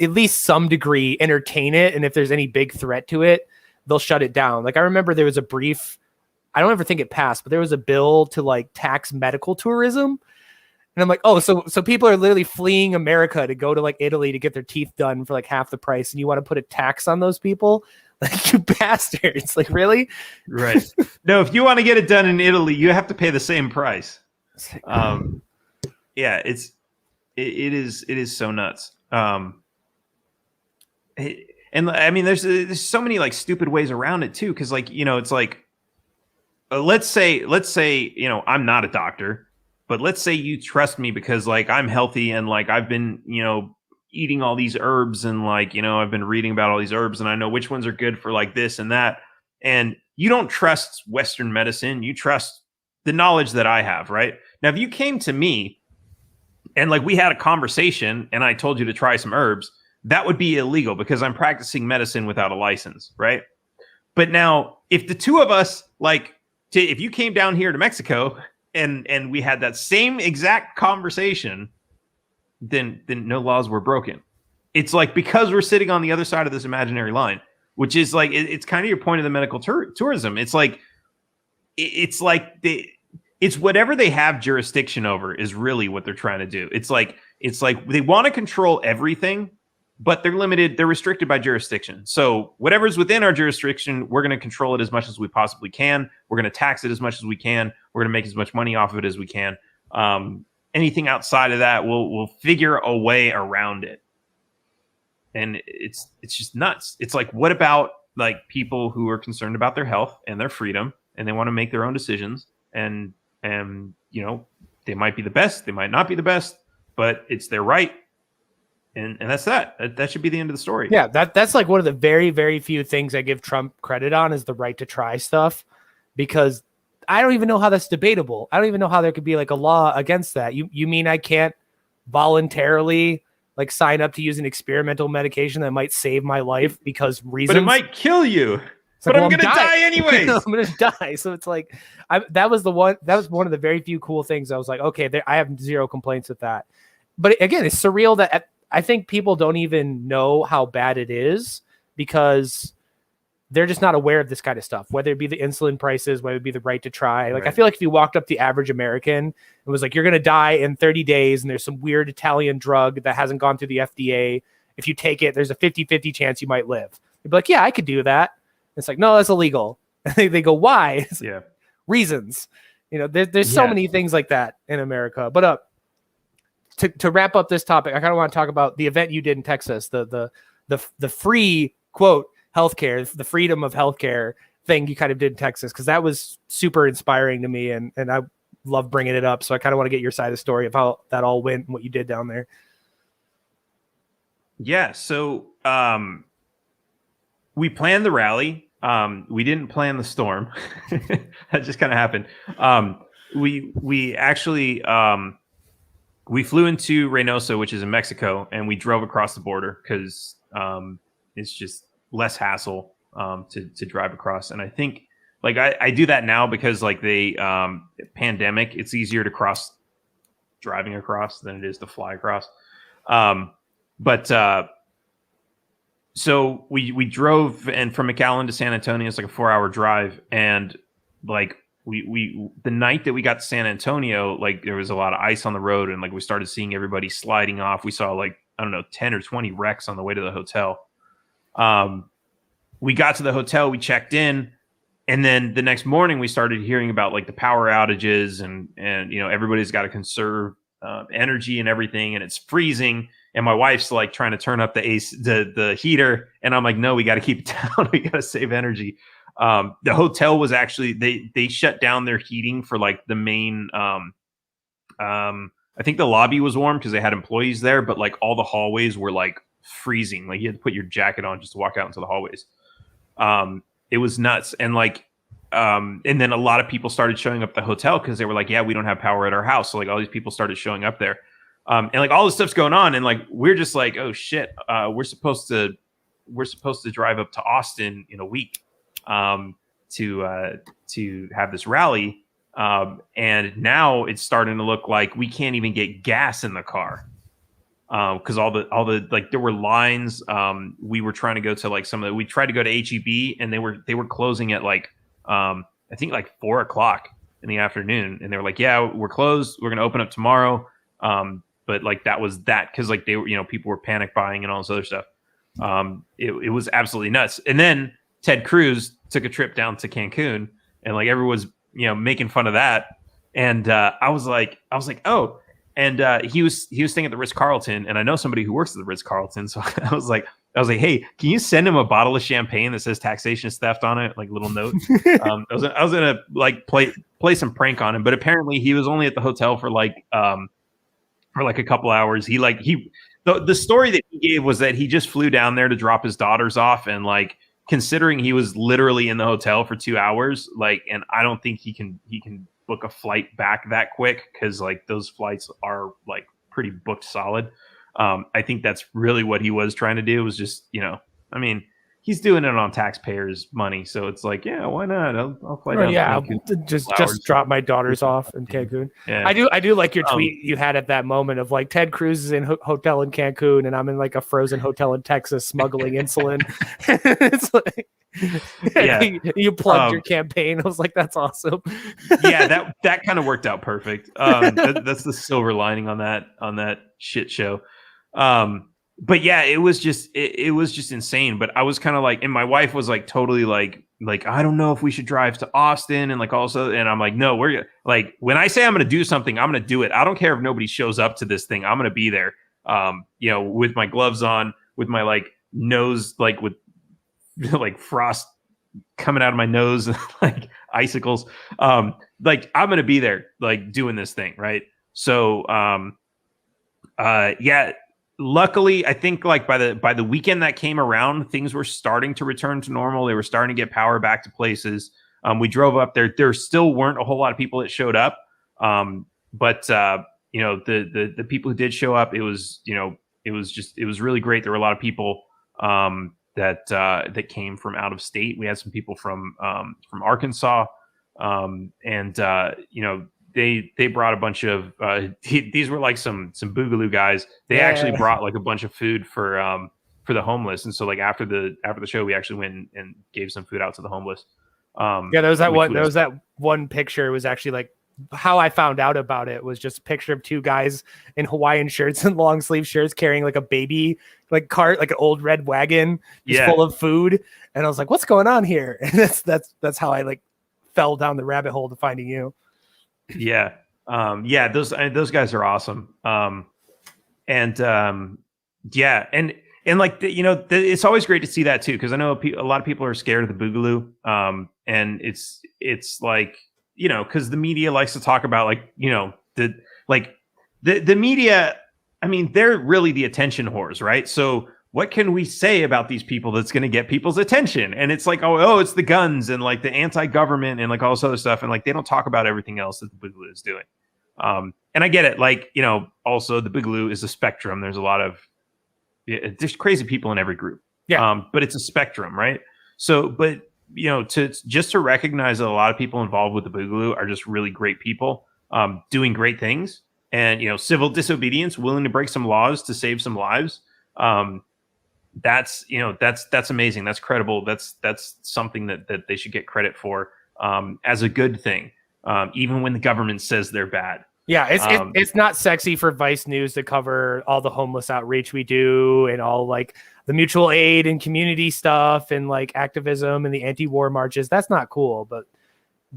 S1: at least some degree entertain it. And if there's any big threat to it, they'll shut it down. I remember there was a brief, I don't ever think it passed, but there was a bill to tax medical tourism. And I'm like, oh, so people are literally fleeing America to go to Italy to get their teeth done for half the price. And you want to put a tax on those people? You bastards. Really?
S2: Right. No, if you want to get it done in Italy, you have to pay the same price. Yeah, it is so nuts. And I mean, there's so many stupid ways around it too. Cause it's let's say, you know, I'm not a doctor, but let's say you trust me because like I'm healthy and like I've been, you know, eating all these herbs and like, you know, I've been reading about all these herbs and I know which ones are good for like this and that. And you don't trust Western medicine. You trust the knowledge that I have, right? Now, if you came to me and like we had a conversation and I told you to try some herbs, that would be illegal because I'm practicing medicine without a license, right? But now, if the two of us, like, if you came down here to Mexico and we had that same exact conversation, then no laws were broken. It's like because we're sitting on the other side of this imaginary line, which is like it's kind of your point of the medical tourism. It's like it's whatever they have jurisdiction over is really what they're trying to do. It's like they want to control everything, but they're limited. They're restricted by jurisdiction. So whatever's within our jurisdiction, we're going to control it as much as we possibly can. We're going to tax it as much as we can. We're going to make as much money off of it as we can. Anything outside of that, we'll figure a way around it. And it's just nuts. It's like, what about like people who are concerned about their health and their freedom, and they want to make their own decisions, and you know, they might be the best, they might not be the best, but it's their right. And that's that should be the end of the story.
S1: Yeah, that's like one of the very, very few things I give Trump credit on is the right to try stuff, because I don't even know how that's debatable. I don't even know how there could be like a law against that. You mean I can't voluntarily like sign up to use an experimental medication that might save my life because reasons?
S2: But it might kill you. But I'm gonna die anyways.
S1: I'm gonna die. So it's like that was one of the very few cool things. I was like, okay, I have zero complaints with that. But again, it's surreal that I think people don't even know how bad it is because they're just not aware of this kind of stuff, whether it be the insulin prices, whether it be the right to try. Like, right. I feel like if you walked up the average American and was like, you're going to die in 30 days and there's some weird Italian drug that hasn't gone through the FDA. If you take it, there's a 50-50 chance you might live. You'd be like, yeah, I could do that. It's like, no, that's illegal. And they go, why?
S2: Yeah.
S1: Reasons. You know, there's so many things like that in America. But to wrap up this topic, I kind of want to talk about the event you did in Texas, the free quote healthcare, the freedom of healthcare thing you kind of did in Texas, because that was super inspiring to me, and I love bringing it up. So I kind of want to get your side of the story of how that all went and what you did down there.
S2: Yeah, so we planned the rally. We didn't plan the storm. That just kind of happened. We actually we flew into Reynosa, which is in Mexico, and we drove across the border because it's just less hassle to drive across. And I think like I do that now because like the pandemic, it's easier to cross driving across than it is to fly across. So we drove, and from McAllen to San Antonio, it's like a 4-hour drive. And like we the night that we got to San Antonio, like there was a lot of ice on the road, and like we started seeing everybody sliding off. We saw like, I don't know, 10 or 20 wrecks on the way to the hotel. We got to the hotel, we checked in, and then the next morning we started hearing about like the power outages and you know, everybody's got to conserve energy and everything, and it's freezing. And my wife's like trying to turn up the the heater, and I'm like, no, we got to keep it down. We got to save energy. The hotel was actually they shut down their heating for like the main. I think the lobby was warm because they had employees there, but like all the hallways were like freezing. Like you had to put your jacket on just to walk out into the hallways. It was nuts. And like, and then a lot of people started showing up at the hotel because they were like, yeah, we don't have power at our house. So like all these people started showing up there. And like all this stuff's going on, and like we're just like, oh shit, we're supposed to drive up to Austin in a week to have this rally. And now it's starting to look like we can't even get gas in the car. Because all the like there were lines. We were trying to go to like we tried to go to HEB, and they were closing at like I think like 4:00 in the afternoon, and they were like, yeah, we're closed. We're gonna open up tomorrow. But like that was that because like they were, you know, people were panic buying and all this other stuff. It was absolutely nuts. And then Ted Cruz took a trip down to Cancun, and like everyone was, you know, making fun of that. And I was like, oh, And he was staying at the Ritz-Carlton, and I know somebody who works at the Ritz-Carlton, so I was like, hey, can you send him a bottle of champagne that says taxation is theft on it, like little note? I was gonna like play some prank on him, but apparently he was only at the hotel for like a couple hours. The story that he gave was that he just flew down there to drop his daughters off, and like considering he was literally in the hotel for 2 hours, like, and I don't think he can book a flight back that quick, because like those flights are like pretty booked solid. I think that's really what he was trying to do, was just, I mean, he's doing it on taxpayers' money, so it's like, yeah, why not? I'll fly down.
S1: Yeah, just drop my daughters off in Cancun.
S2: Yeah.
S1: I do like your tweet you had at that moment of like Ted Cruz is in hotel in Cancun and I'm in like a frozen hotel in Texas smuggling insulin. It's like, yeah, you plugged your campaign. I was like, that's awesome.
S2: Yeah, that kind of worked out perfect. That's the silver lining on that shit show. But yeah, it was just insane. But I was kind of like, and my wife was like totally like I don't know if we should drive to Austin, and like also, and I'm like, no, we're like, when I say I'm going to do something, I'm going to do it. I don't care if nobody shows up to this thing. I'm going to be there. With my gloves on, with my like nose, like with like frost coming out of my nose, like icicles. Like I'm going to be there, like doing this thing, right? So, yeah. Luckily, I think like by the weekend that came around, things were starting to return to normal. They were starting to get power back to places. We drove up there. There still weren't a whole lot of people that showed up. But the people who did show up, it was really great. There were a lot of people that came from out of state. We had some people from Arkansas, they brought a bunch of these were like some boogaloo guys. They actually brought like a bunch of food for the homeless, and so like after the show, we actually went and gave some food out to the homeless.
S1: There was that one picture. It was actually like how I found out about it was just a picture of two guys in Hawaiian shirts and long sleeve shirts carrying like a baby like cart, like an old red wagon just full of food, and I was like, what's going on here? And that's how I like fell down the rabbit hole to finding you.
S2: Yeah. Those guys are awesome. And like, it's always great to see that too. Cause I know a lot of people are scared of the boogaloo. And it's like, cause the media likes to talk about like, the media, I mean, they're really the attention whores, right? So what can we say about these people that's going to get people's attention? And it's like, oh, it's the guns and like the anti-government and like all this other stuff. And like, they don't talk about everything else that the boogaloo is doing. And I get it. Like, also the boogaloo is a spectrum. There's a lot of, there's crazy people in every group. Yeah. But it's a spectrum, right? So, but to recognize that a lot of people involved with the boogaloo are just really great people, doing great things, and, civil disobedience, willing to break some laws to save some lives. That's amazing. That's credible. That's something that they should get credit for, as a good thing, even when the government says they're bad.
S1: Yeah, it's not sexy for Vice News to cover all the homeless outreach we do and all like the mutual aid and community stuff and like activism and the anti-war marches. That's not cool. But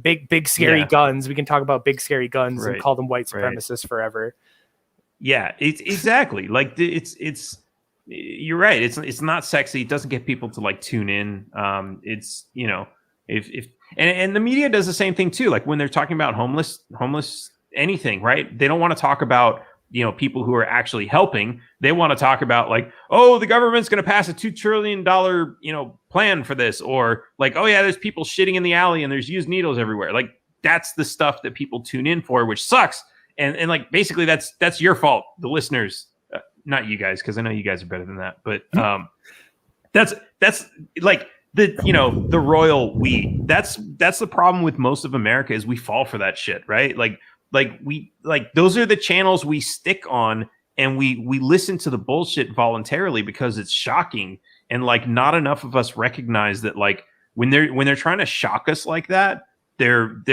S1: big scary guns. We can talk about big scary guns and call them white supremacists forever. Yeah,
S2: it's exactly like it's. You're right. It's not sexy. It doesn't get people to like tune in. It's if the media does the same thing too. Like when they're talking about homeless anything, right? They don't want to talk about people who are actually helping. They want to talk about like, oh, the government's going to pass a $2 trillion plan for this, or like, oh yeah, there's people shitting in the alley and there's used needles everywhere. Like that's the stuff that people tune in for, which sucks. And like basically that's your fault, the listeners. Not you guys, because I know you guys are better than that. But that's like the royal we. That's the problem with most of America, is we fall for that shit, right? Like those are the channels we stick on, and we listen to the bullshit voluntarily because it's shocking, and like not enough of us recognize that like when they're trying to shock us like that, they're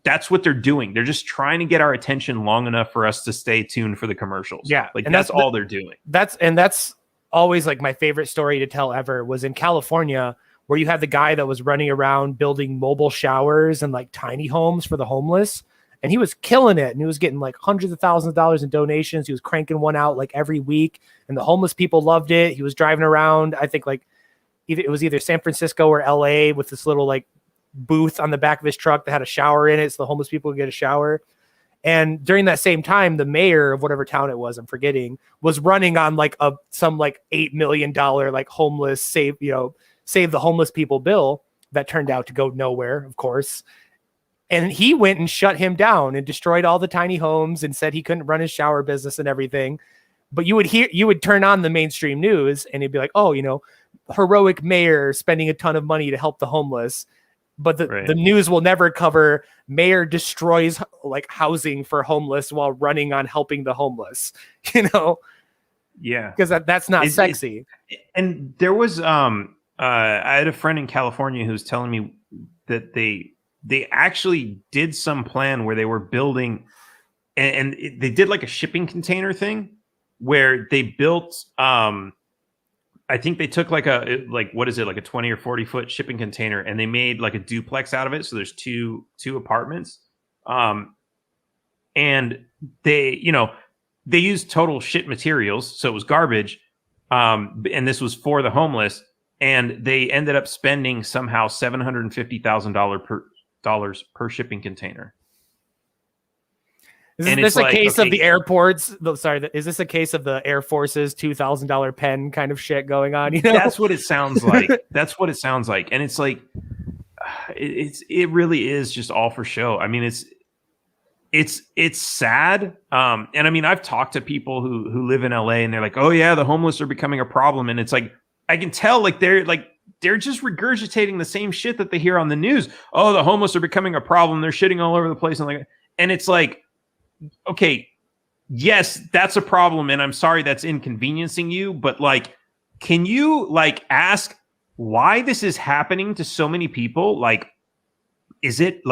S2: that's what they're doing. They're just trying to get our attention long enough for us to stay tuned for the commercials.
S1: Yeah,
S2: like that's all they're doing.
S1: That's always like my favorite story to tell ever, was in California, where you had the guy that was running around building mobile showers and like tiny homes for the homeless, and he was killing it. And he was getting like hundreds of thousands of dollars in donations. He was cranking one out like every week, and the homeless people loved it. He was driving around, I think like it was either San Francisco or LA with this little like booth on the back of his truck that had a shower in it, so the homeless people would get a shower. And during that same time, the mayor of whatever town it was, I'm forgetting, was running on like some like $8 million like homeless save the homeless people bill that turned out to go nowhere, of course. And he went and shut him down and destroyed all the tiny homes and said he couldn't run his shower business and everything. But you would turn on the mainstream news and it'd be like, oh, heroic mayor spending a ton of money to help the homeless. But the news will never cover mayor destroys like housing for homeless while running on helping the homeless,
S2: Yeah.
S1: Because that's not sexy.
S2: And there was, I had a friend in California who was telling me that they actually did some plan where they were building and they did like a shipping container thing where they built, I think they took like a 20 or 40 foot shipping container and they made like a duplex out of it. So there's two apartments. And they used total shit materials. So it was garbage. And this was for the homeless. And they ended up spending somehow $750,000 per shipping container.
S1: Is this a case of the airports? Sorry, is this a case of the Air Force's $2,000 pen kind of shit going on?
S2: That's what it sounds like. That's what it sounds like, and it's like it really is just all for show. I mean, it's sad. And I mean, I've talked to people who live in LA, and they're like, "Oh yeah, the homeless are becoming a problem," and it's like I can tell they're just regurgitating the same shit that they hear on the news. Oh, the homeless are becoming a problem. They're shitting all over the place, and it's like. Okay, yes, that's a problem, and I'm sorry that's inconveniencing you, but can you ask why this is happening to so many people? Is it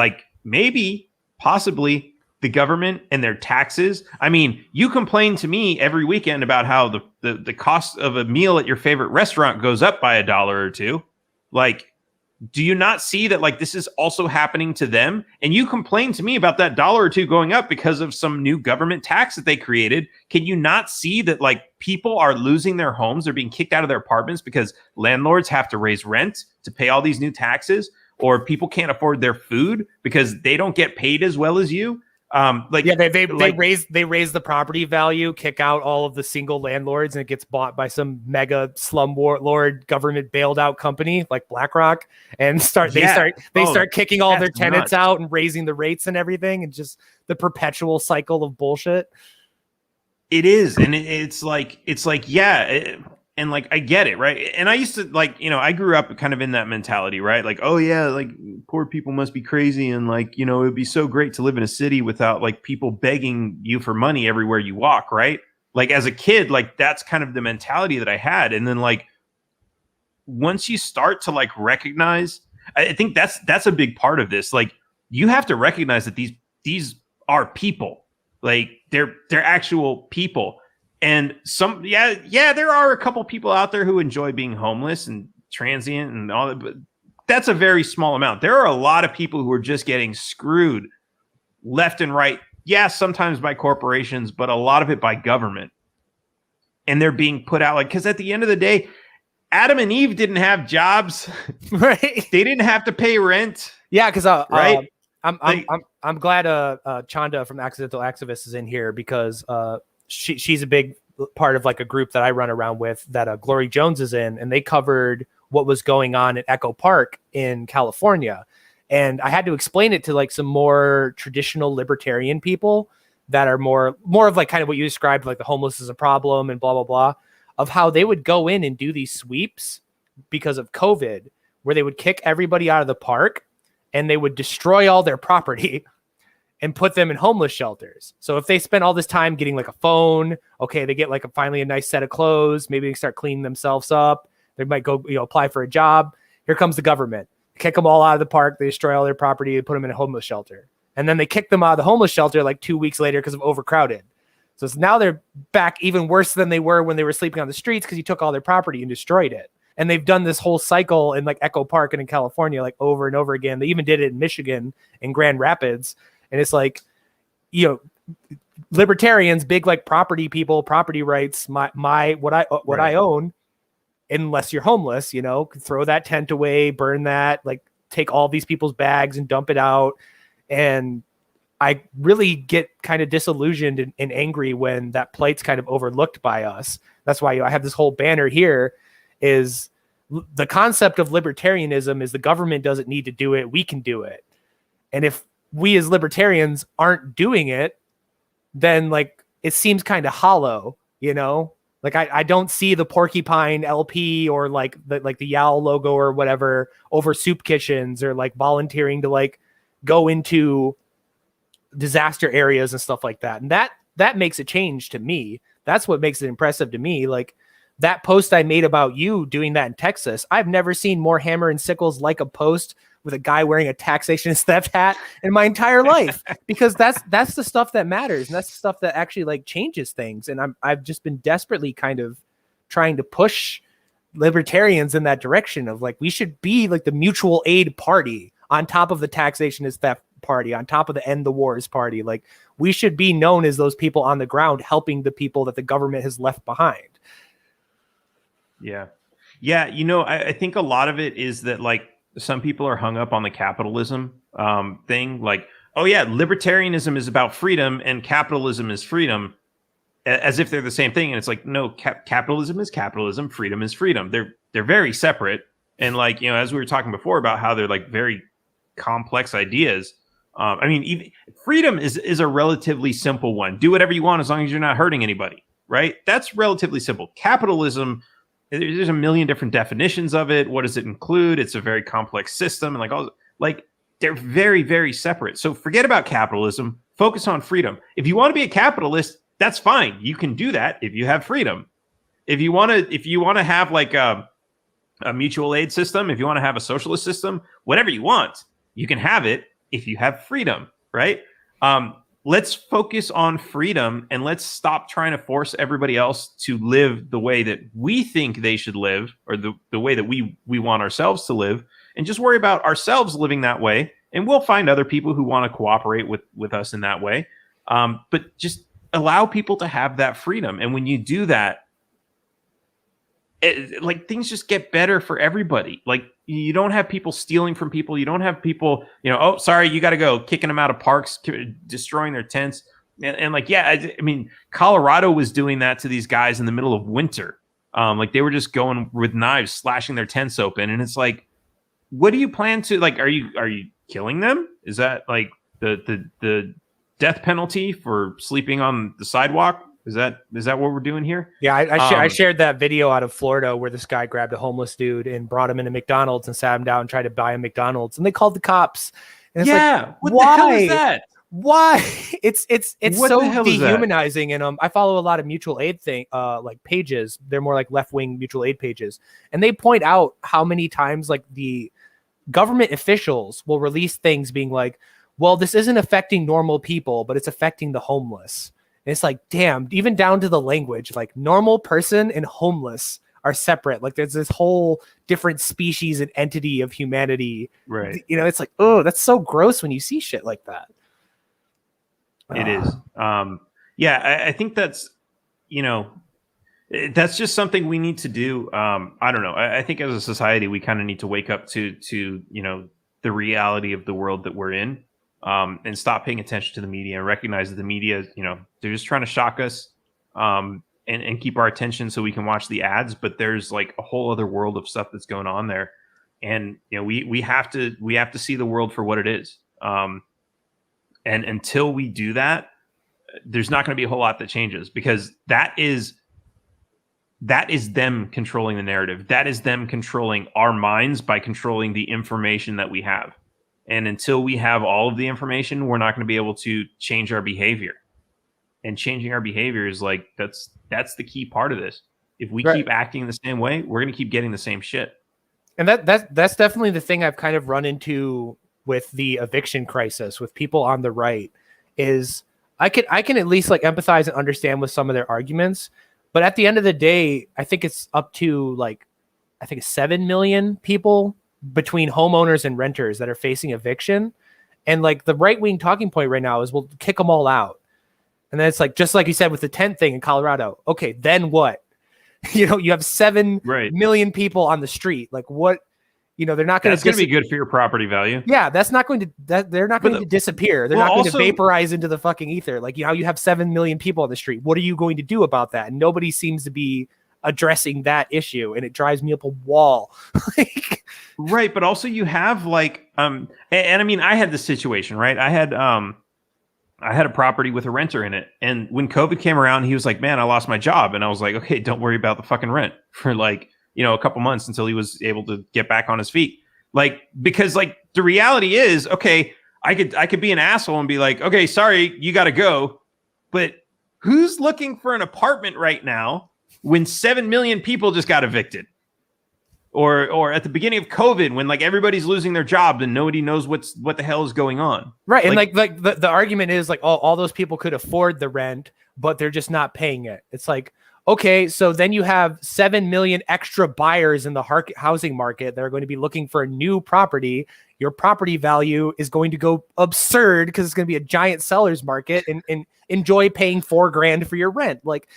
S2: maybe, possibly the government and their taxes? I mean, you complain to me every weekend about how the cost of a meal at your favorite restaurant goes up by $1 or $2. Do you not see that this is also happening to them? And you complain to me about that $1 or $2 going up because of some new government tax that they created. Can you not see that people are losing their homes? They're being kicked out of their apartments because landlords have to raise rent to pay all these new taxes, or people can't afford their food because they don't get paid as well as you. They raise the property value, kick out all of the single landlords, and it gets bought by some mega slumlord government bailed out company like BlackRock, and start kicking all their tenants out and raising the rates and everything, and just the perpetual cycle of bullshit. It is, and it's yeah. And I get it, right? And I used to I grew up kind of in that mentality, right? Oh yeah, poor people must be crazy, and it would be so great to live in a city without people begging you for money everywhere you walk, right? As a kid, that's kind of the mentality that I had. And then once you start to recognize, I think that's a big part of this. You have to recognize that these are people, they're actual people. And there are a couple people out there who enjoy being homeless and transient and all that, but that's a very small amount. There are a lot of people who are just getting screwed left and right. Yeah, sometimes by corporations, but a lot of it by government. And they're being put out because at the end of the day, Adam and Eve didn't have jobs,
S1: right?
S2: They didn't have to pay rent.
S1: Yeah, because
S2: right.
S1: I'm glad Chanda from Accidental Activist is in here because she's a big part of a group that I run around with that Glory Jones is in, and they covered what was going on at Echo Park in California. And I had to explain it to some more traditional libertarian people that are more of kind of what you described, the homeless is a problem and blah, blah, blah, of how they would go in and do these sweeps because of COVID, where they would kick everybody out of the park and they would destroy all their property and put them in homeless shelters. So if they spend all this time getting a phone, okay, they get finally a nice set of clothes, maybe they start cleaning themselves up. They might go, apply for a job. Here comes the government, kick them all out of the park. They destroy all their property. They put them in a homeless shelter. And then they kick them out of the homeless shelter 2 weeks later because of overcrowded. So now they're back even worse than they were when they were sleeping on the streets because you took all their property and destroyed it. And they've done this whole cycle in Echo Park and in California, over and over again. They even did it in Michigan in Grand Rapids. And it's you know, libertarians, big like property people, property rights, what I own, unless you're homeless, you know, throw that tent away, burn that, like take all these people's bags and dump it out. And I really get kind of disillusioned and angry when that pliught's kind of overlooked by us. That's why I have this whole banner here is the concept of libertarianism is the government doesn't need to do it. We can do it. And if we as libertarians aren't doing it, then like it seems kind of hollow, you know? Like I don't see the Porcupine LP or like the Yowl logo or whatever over soup kitchens or like volunteering to like go into disaster areas and stuff like that. And that makes a change to me. That's what makes it impressive to me. Like that post I made about you doing that in Texas, I've never seen more hammer and sickles like a post with a guy wearing a taxation theft hat in my entire life, because that's the stuff that matters. And that's the stuff that actually like changes things. And I've just been desperately kind of trying to push libertarians in that direction of like, we should be like the mutual aid party on top of the taxation is theft party, on top of the end the wars party. Like we should be known as those people on the ground helping the people that the government has left behind.
S2: Yeah. Yeah. You know, I think a lot of it is that like some people are hung up on the capitalism thing. Like, oh yeah, libertarianism is about freedom and capitalism is freedom, as if they're the same thing. And it's like, no, capitalism is capitalism. Freedom is freedom. They're very separate. And like, you know, as we were talking before about how they're like very complex ideas. I mean, even freedom is a relatively simple one. Do whatever you want as long as you're not hurting anybody, right? That's relatively simple. Capitalism, there's a million different definitions of it. What does it include? It's a very complex system, and like all like they're very, very separate. So forget about capitalism. Focus on freedom. If you want to be a capitalist, that's fine. You can do that if you have freedom. If you want to have like a mutual aid system, if you want to have a socialist system, whatever you want, you can have it if you have freedom, right? Let's focus on freedom and let's stop trying to force everybody else to live the way that we think they should live, or the way that we want ourselves to live, and just worry about ourselves living that way. And we'll find other people who want to cooperate with us in that way. But just allow people to have that freedom. And when you do that, like things just get better for everybody. Like you don't have people stealing from people. You don't have people, you know, oh, sorry, you got to go, kicking them out of parks, destroying their tents. And like, yeah, I mean, Colorado was doing that to these guys in the middle of winter. Like they were just going with knives, slashing their tents open. And it's like, what do you plan to, like, are you killing them? Is that like the death penalty for sleeping on the sidewalk? Is that what we're doing here?
S1: Yeah, I shared that video out of Florida where this guy grabbed a homeless dude and brought him into McDonald's and sat him down and tried to buy him McDonald's, and they called the cops. And it's like,
S2: what the hell is that?
S1: Why? It's so dehumanizing. And I follow a lot of mutual aid like pages. They're more like left-wing mutual aid pages, and they point out how many times like the government officials will release things being like, well, this isn't affecting normal people, but it's affecting the homeless. And it's like, damn, even down to the language, like normal person and homeless are separate. Like there's this whole different species and entity of humanity.
S2: Right.
S1: You know, it's like, oh, that's so gross when you see shit like that.
S2: It is. Yeah, I think that's, you know, that's just something we need to do. I don't know. I think as a society, we kind of need to wake up to, you know, the reality of the world that we're in. And stop paying attention to the media and recognize that the media, you know, they're just trying to shock us and keep our attention so we can watch the ads. But there's like a whole other world of stuff that's going on there. And, you know, we have to see the world for what it is. And until we do that, there's not going to be a whole lot that changes, because that is them controlling the narrative. That is them controlling our minds by controlling the information that we have. And until we have all of the information, we're not going to be able to change our behavior. And changing our behavior is like, that's the key part of this. If we keep acting the same way, we're going to keep getting the same shit.
S1: And that's definitely the thing I've kind of run into with the eviction crisis with people on the right is I can at least like empathize and understand with some of their arguments. But at the end of the day, I think it's up to like, I think 7 million people between homeowners and renters that are facing eviction. And like the right wing talking point right now is we'll kick them all out. And then it's like, just like you said with the tent thing in Colorado. Okay, then what? You know, you have 7 million people on the street. Like what? You know, they're not going to.
S2: That's going to be good for your property value.
S1: Yeah, that's not going to. They're not going to disappear. They're not going to vaporize into the fucking ether. Like you have 7 million people on the street. What are you going to do about that? And nobody seems to be addressing that issue, and it drives me up a wall. Like,
S2: right, but also you have like, and I mean, I had this situation, right? I had a property with a renter in it, and when COVID came around, he was like, "Man, I lost my job," and I was like, "Okay, don't worry about the fucking rent for like." A couple months until he was able to get back on his feet. Like, because like the reality is, okay, I could be an asshole and be like, okay, sorry, you got to go. But who's looking for an apartment right now when 7 million people just got evicted? Or at the beginning of COVID, when like everybody's losing their jobs and nobody knows what the hell is going on.
S1: Right. And like the argument is like, all those people could afford the rent, but they're just not paying it. It's like, okay, so then you have 7 million extra buyers in the housing market that are going to be looking for a new property. Your property value is going to go absurd because it's going to be a giant seller's market, and enjoy paying $4,000 for your rent. Like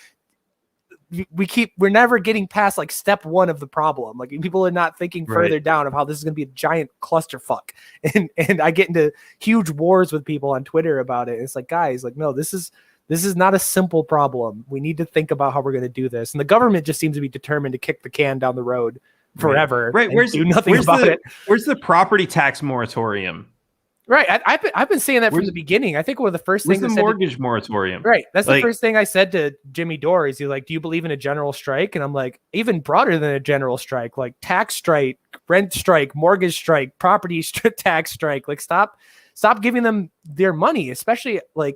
S1: we're never getting past like step one of the problem. Like people are not thinking further down of how this is going to be a giant clusterfuck. And I get into huge wars with people on Twitter about it. It's like, guys, like, no, this is not a simple problem. We need to think about how we're going to do this. And the government just seems to be determined to kick the can down the road forever.
S2: Right.
S1: And do nothing about it.
S2: Where's the property tax moratorium?
S1: Right. I've been saying that from the beginning. I think one of the first things.
S2: Where's the mortgage moratorium?
S1: Right. That's the first thing I said to Jimmy Dore. Is he like, do you believe in a general strike? And I'm like, even broader than a general strike, like tax strike, rent strike, mortgage strike, property tax strike. Like stop giving them their money, especially like.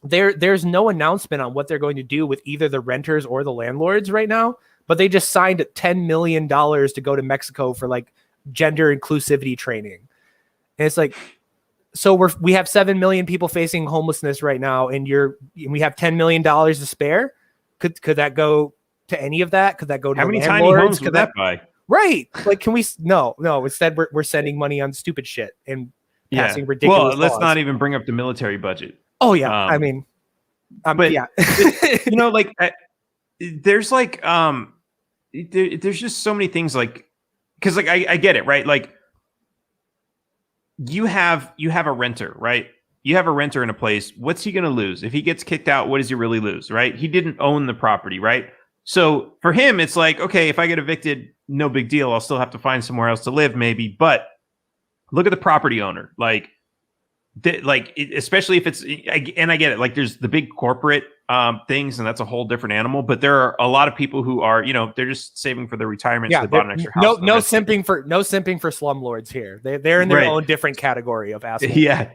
S1: There's no announcement on what they're going to do with either the renters or the landlords right now, but they just signed $10 million to go to Mexico for like gender inclusivity training. And it's like, so we have 7 million people facing homelessness right now, and we have $10 million to spare. Could that go to any of that? Could that go to
S2: how many
S1: landlords?
S2: Tiny homes could that buy?
S1: Right. Like, can we, no, instead we're sending money on stupid shit and passing ridiculous laws.
S2: Let's not even bring up the military budget.
S1: Oh yeah, I mean,
S2: but
S1: yeah,
S2: like there's like there's just so many things like, because like I get it, right? Like you have a renter, right? You have a renter in a place. What's he going to lose if he gets kicked out? What does he really lose, right? He didn't own the property, right? So for him, it's like, okay, if I get evicted, no big deal. I'll still have to find somewhere else to live, maybe. But look at the property owner, especially if it's, and I get it, like there's the big corporate things, and that's a whole different animal. But there are a lot of people who are, they're just saving for their retirement.
S1: Yeah,
S2: so they bought an extra house.
S1: No simping for slumlords here. They're in their own different category of assholes.
S2: Yeah.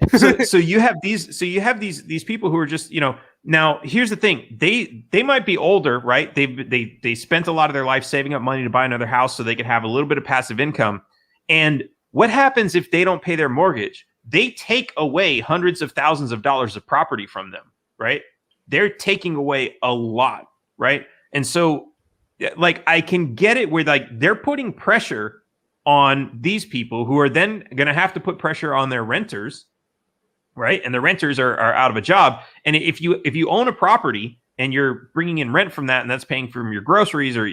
S2: So you have these people who are just, now here's the thing. They might be older, right? They spent a lot of their life saving up money to buy another house so they could have a little bit of passive income. And what happens if they don't pay their mortgage? They take away hundreds of thousands of dollars of property from them, right? They're taking away a lot, right? And so, like, I can get it where, like, they're putting pressure on these people who are then going to have to put pressure on their renters, right? And the renters are out of a job. And if you own a property and you're bringing in rent from that, and that's paying for your groceries or,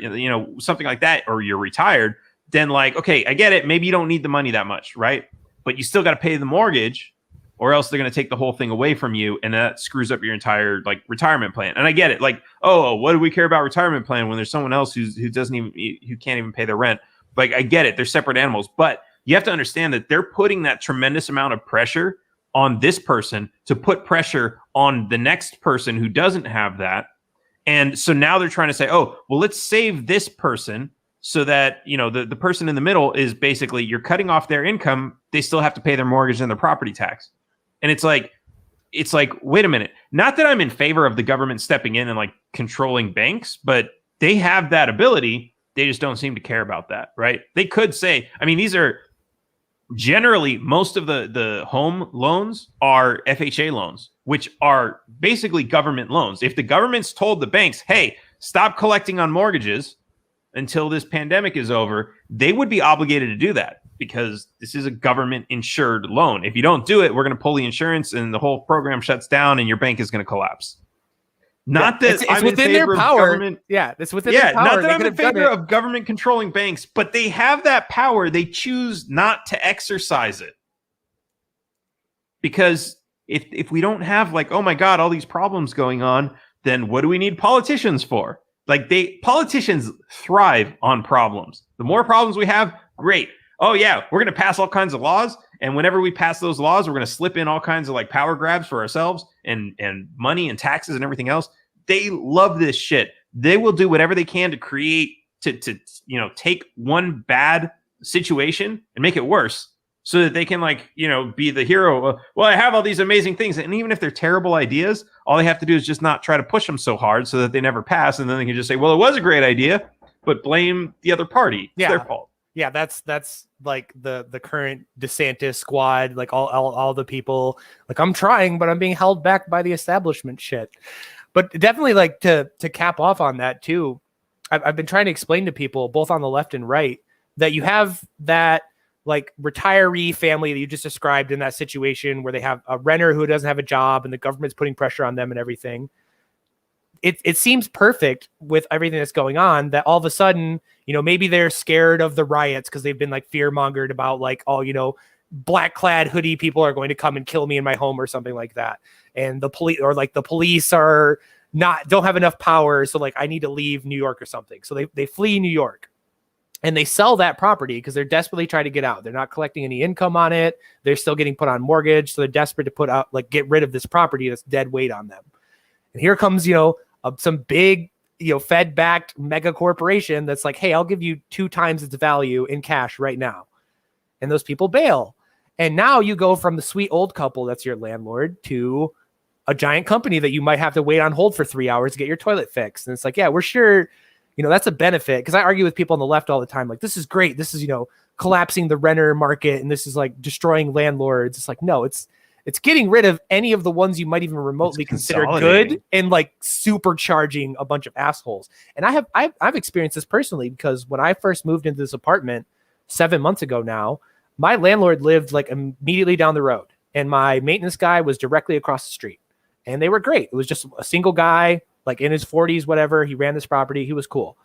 S2: something like that, or you're retired, then, like, okay, I get it. Maybe you don't need the money that much, right? But you still got to pay the mortgage, or else they're going to take the whole thing away from you, and that screws up your entire like retirement plan. And I get it, like, oh, what do we care about retirement plan when there's someone else who can't even pay their rent? Like, I get it, they're separate animals, but you have to understand that they're putting that tremendous amount of pressure on this person to put pressure on the next person who doesn't have that. And so now they're trying to say, oh, well, let's save this person. So that, the person in the middle is basically, you're cutting off their income. They still have to pay their mortgage and their property tax. And it's like, wait a minute. Not that I'm in favor of the government stepping in and like controlling banks, but they have that ability. They just don't seem to care about that, right? They could say, I mean, these are generally, most of the home loans are FHA loans, which are basically government loans. If the government's told the banks, hey, stop collecting on mortgages until this pandemic is over, they would be obligated to do that. because this is a government insured loan. If you don't do it, we're going to pull the insurance and the whole program shuts down and your bank is going to collapse. Not that
S1: it's within their power. Yeah, it's within their power.
S2: Not that I'm in favor of government controlling banks, but they have that power. They choose not to exercise it. Because if we don't have like, oh my God, all these problems going on, then what do we need politicians for? Like politicians thrive on problems. The more problems we have, great. Oh yeah, we're going to pass all kinds of laws. And whenever we pass those laws, we're going to slip in all kinds of like power grabs for ourselves and money and taxes and everything else. They love this shit. They will do whatever they can to create, to take one bad situation and make it worse so that they can be the hero. Well, I have all these amazing things. And even if they're terrible ideas, all they have to do is just not try to push them so hard so that they never pass. And then they can just say, well, it was a great idea, but blame the other party. It's their fault.
S1: Yeah, that's like the current DeSantis squad, like all the people, like I'm trying, but I'm being held back by the establishment shit. But definitely like to cap off on that too, I've been trying to explain to people both on the left and right that you have that like retiree family that you just described in that situation where they have a renter who doesn't have a job and the government's putting pressure on them and everything. It seems perfect with everything that's going on that all of a sudden, maybe they're scared of the riots because they've been like fear mongered about like, black clad hoodie people are going to come and kill me in my home or something like that. And the police are don't have enough power. So like, I need to leave New York or something. So they flee New York and they sell that property because they're desperately trying to get out. They're not collecting any income on it. They're still getting put on mortgage. So they're desperate to get rid of this property that's dead weight on them. And here comes, some big, Fed backed mega corporation that's like, hey, I'll give you 2 times its value in cash right now. And those people bail. And now you go from the sweet old couple that's your landlord to a giant company that you might have to wait on hold for 3 hours to get your toilet fixed. And it's like, yeah, we're sure, that's a benefit. Because I argue with people on the left all the time. Like, this is great. This is, collapsing the renter market. And this is like destroying landlords. It's like, no, it's getting rid of any of the ones you might even remotely consider good and like supercharging a bunch of assholes. And I've experienced this personally because when I first moved into this apartment 7 months ago now, my landlord lived like immediately down the road and my maintenance guy was directly across the street and they were great. It was just a single guy, like in his 40s, whatever. He ran this property. He was cool.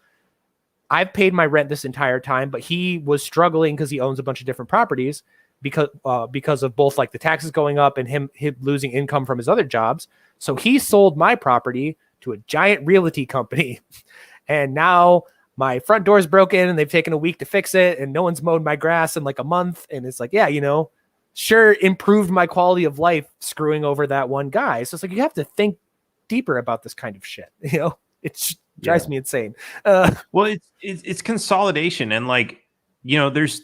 S1: I've paid my rent this entire time, but he was struggling because he owns a bunch of different properties because of both like the taxes going up and him losing income from his other jobs. So he sold my property to a giant realty company. And now my front door is broken and they've taken a week to fix it and no one's mowed my grass in like a month. And it's like, yeah, sure improved my quality of life screwing over that one guy. So it's like, you have to think deeper about this kind of shit. It drives me insane.
S2: Well, it's consolidation and like, there's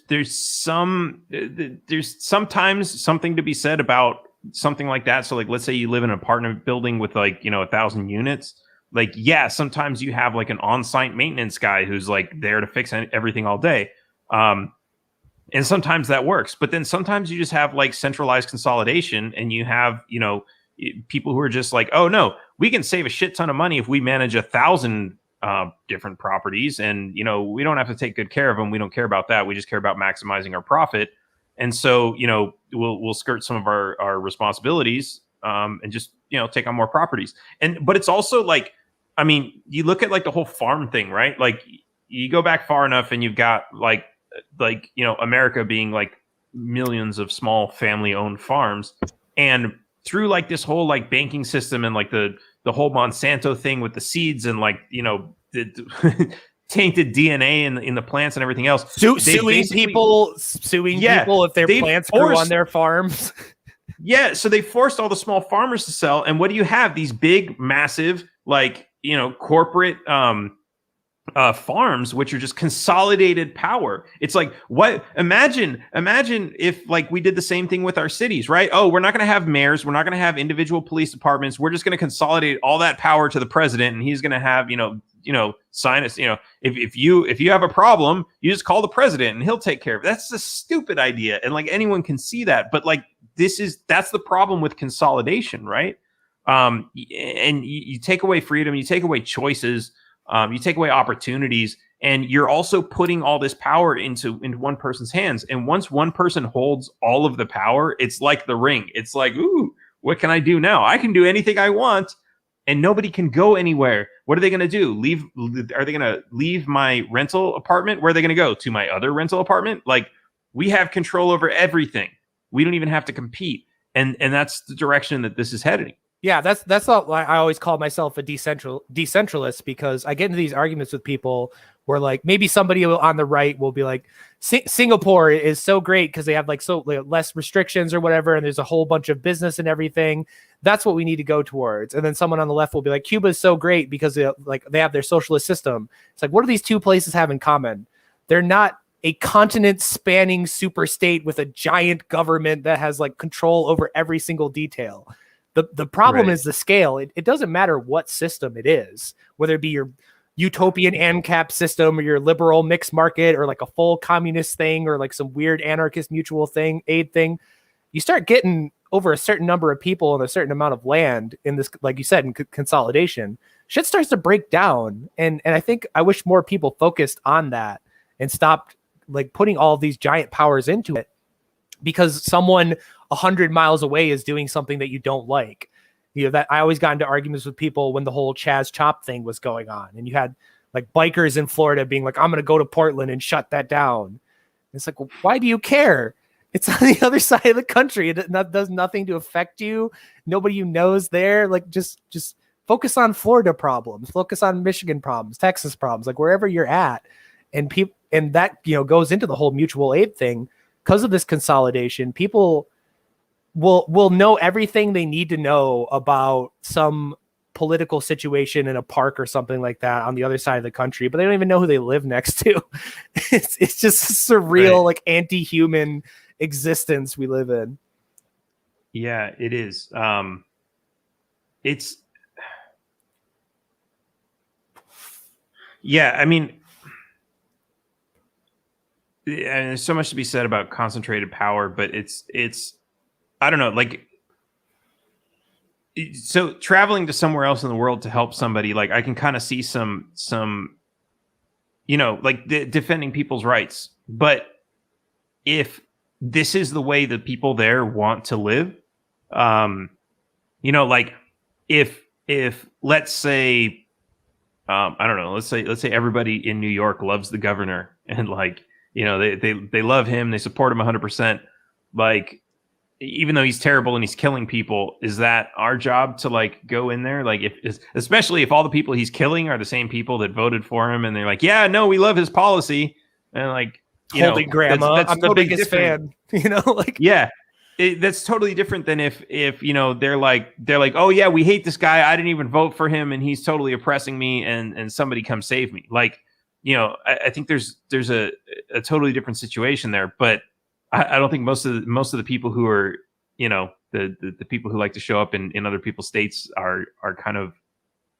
S2: sometimes something to be said about something like that. So like, let's say you live in an apartment building with like, 1,000 units. Like, yeah, sometimes you have like an on-site maintenance guy who's like there to fix everything all day. And sometimes that works, but then sometimes you just have like centralized consolidation and you have, people who are just like, oh no, we can save a shit ton of money if we manage 1,000 different properties and we don't have to take good care of them. We don't care about that. We just care about maximizing our profit. And so we'll skirt some of our responsibilities and just take on more properties. But it's also like, I mean, you look at like the whole farm thing, right? Like you go back far enough and you've got like America being like millions of small family owned farms, and through like this whole like banking system and like the whole Monsanto thing with the seeds and like, the tainted DNA in the plants and everything else.
S1: Suing people if their plants grew on their farms.
S2: Yeah. So they forced all the small farmers to sell. And what do you have? These big, massive, like, corporate farms, which are just consolidated power. It's like, what? Imagine if like we did the same thing with our cities, right? Oh, we're not going to have mayors. We're not going to have individual police departments. We're just going to consolidate all that power to the president, and he's going to have, sign us. If you have a problem, you just call the president, and he'll take care of it. That's a stupid idea, and like anyone can see that. But like that's the problem with consolidation, right? And you take away freedom, you take away choices. You take away opportunities, And you're also putting all this power into one person's hands. And once one person holds all of the power, it's like the ring. It's like, ooh, what can I do now? I can do anything I want, and nobody can go anywhere. What are they going to do? Are they going to leave my rental apartment? Where are they going to go? To my other rental apartment? Like, we have control over everything. We don't even have to compete. And that's the direction that this is heading.
S1: Yeah, that's all. I always call myself a decentralist, because I get into these arguments with people where, like, maybe somebody on the right will be like, Singapore is so great because they have like less restrictions or whatever, and there's a whole bunch of business and everything. That's what we need to go towards. And then someone on the left will be like, Cuba is so great because they have their socialist system. It's like, what do these two places have in common? They're not a continent spanning super state with a giant government that has like control over every single detail. The problem is the scale. It doesn't matter what system it is, whether it be your utopian ANCAP system or your liberal mixed market or like a full communist thing or like some weird anarchist mutual aid thing. You start getting over a certain number of people and a certain amount of land in this, like you said, in consolidation, shit starts to break down. And I think I wish more people focused on that and stopped like putting all of these giant powers into it because someone 100 miles away is doing something that you don't like. You know, that I always got into arguments with people when the whole Chaz Chop thing was going on, and you had like bikers in Florida being like, I'm going to go to Portland and shut that down. It's like, well, why do you care? It's on the other side of the country. It does nothing to affect you. Nobody you knows there. Like, just focus on Florida problems, focus on Michigan problems, Texas problems, like wherever you're at. And people, and that, you know, goes into the whole mutual aid thing. Because of this consolidation, people will know everything they need to know about some political situation in a park or something like that on the other side of the country, but they don't even know who they live next to. It's just a surreal, like anti-human existence we live in.
S2: Yeah, it is. Yeah, I mean, and there's so much to be said about concentrated power, but it's I don't know, like, so traveling to somewhere else in the world to help somebody, like I can kind of see some, you know, like defending people's rights. But if this is the way the people there want to live, you know, like if let's say, I don't know, let's say everybody in New York loves the governor and like, you know, they love him, they support him 100%. Like, even though he's terrible and he's killing people, is that our job to like go in there? Like, especially if all the people he's killing are the same people that voted for him, and they're like, yeah, no, we love his policy, and like, you
S1: holding
S2: know,
S1: grandma,
S2: that's
S1: I'm
S2: totally
S1: the biggest
S2: different.
S1: fan. You know, like,
S2: yeah, that's totally different than if you know they're like, oh yeah, we hate this guy, I didn't even vote for him, and he's totally oppressing me, and somebody come save me. Like, you know, I think there's a totally different situation there, but I don't think most of the people who are, you know, the people who like to show up in other people's states are kind of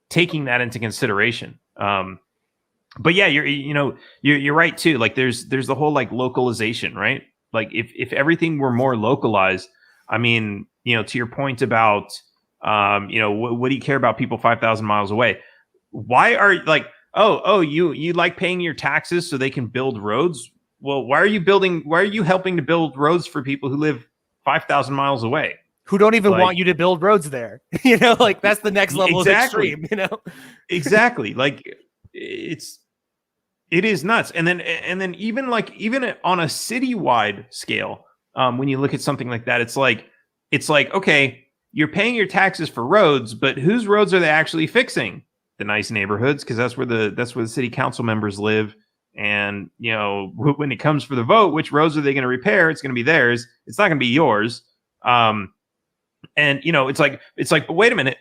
S2: taking that into consideration. But yeah, you're right too. Like there's the whole like localization, right? Like if everything were more localized, I mean, you know, to your point about, you know, what do you care about people 5,000 miles away? Why are like, oh, you like paying your taxes so they can build roads? Well, why are you helping to build roads for people who live 5,000 miles away?
S1: Who don't even want you to build roads there? You know, like that's the next level of extreme, you know?
S2: Exactly. Like it is nuts. And then even on a citywide scale, when you look at something like that, it's like, okay, you're paying your taxes for roads, but whose roads are they actually fixing? The nice neighborhoods, because that's where the city council members live. And, you know, when it comes for the vote, which roads are they going to repair? It's going to be theirs. It's not going to be yours. And, you know, it's like, but wait a minute.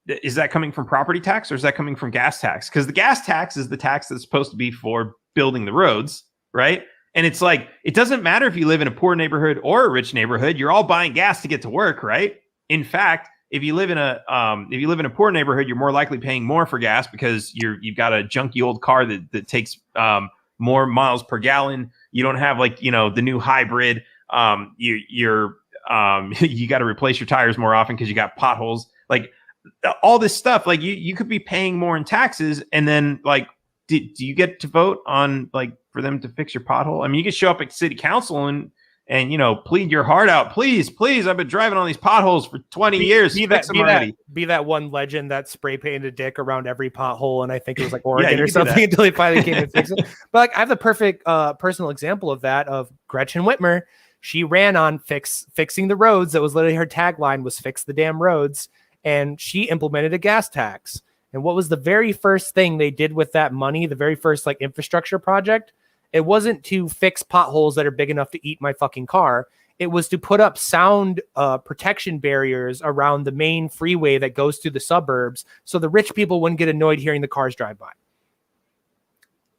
S2: Is that coming from property tax or is that coming from gas tax? Because the gas tax is the tax that's supposed to be for building the roads, right? And it's like, it doesn't matter if you live in a poor neighborhood or a rich neighborhood. You're all buying gas to get to work, right? In fact, if you live in a poor neighborhood, you're more likely paying more for gas because you've got a junky old car that takes more miles per gallon. You don't have like, you know, the new hybrid. You got to replace your tires more often because you got potholes. Like all this stuff, like you could be paying more in taxes, and then like do you get to vote on like for them to fix your pothole? I mean, you can show up at city council and plead your heart out. Please, I've been driving on these potholes for 20 years. Fix them already.
S1: Be that one legend that spray painted a dick around every pothole, and I think it was like Oregon
S2: Yeah,
S1: or something until they finally came and fixed it. But like, I have the perfect personal example of that of Gretchen Whitmer. She ran on fixing the roads. That was literally her tagline, was fix the damn roads. And she implemented a gas tax. And what was the very first thing they did with that money? The very first like infrastructure project? It wasn't to fix potholes that are big enough to eat my fucking car. It was to put up sound protection barriers around the main freeway that goes through the suburbs so the rich people wouldn't get annoyed hearing the cars drive by.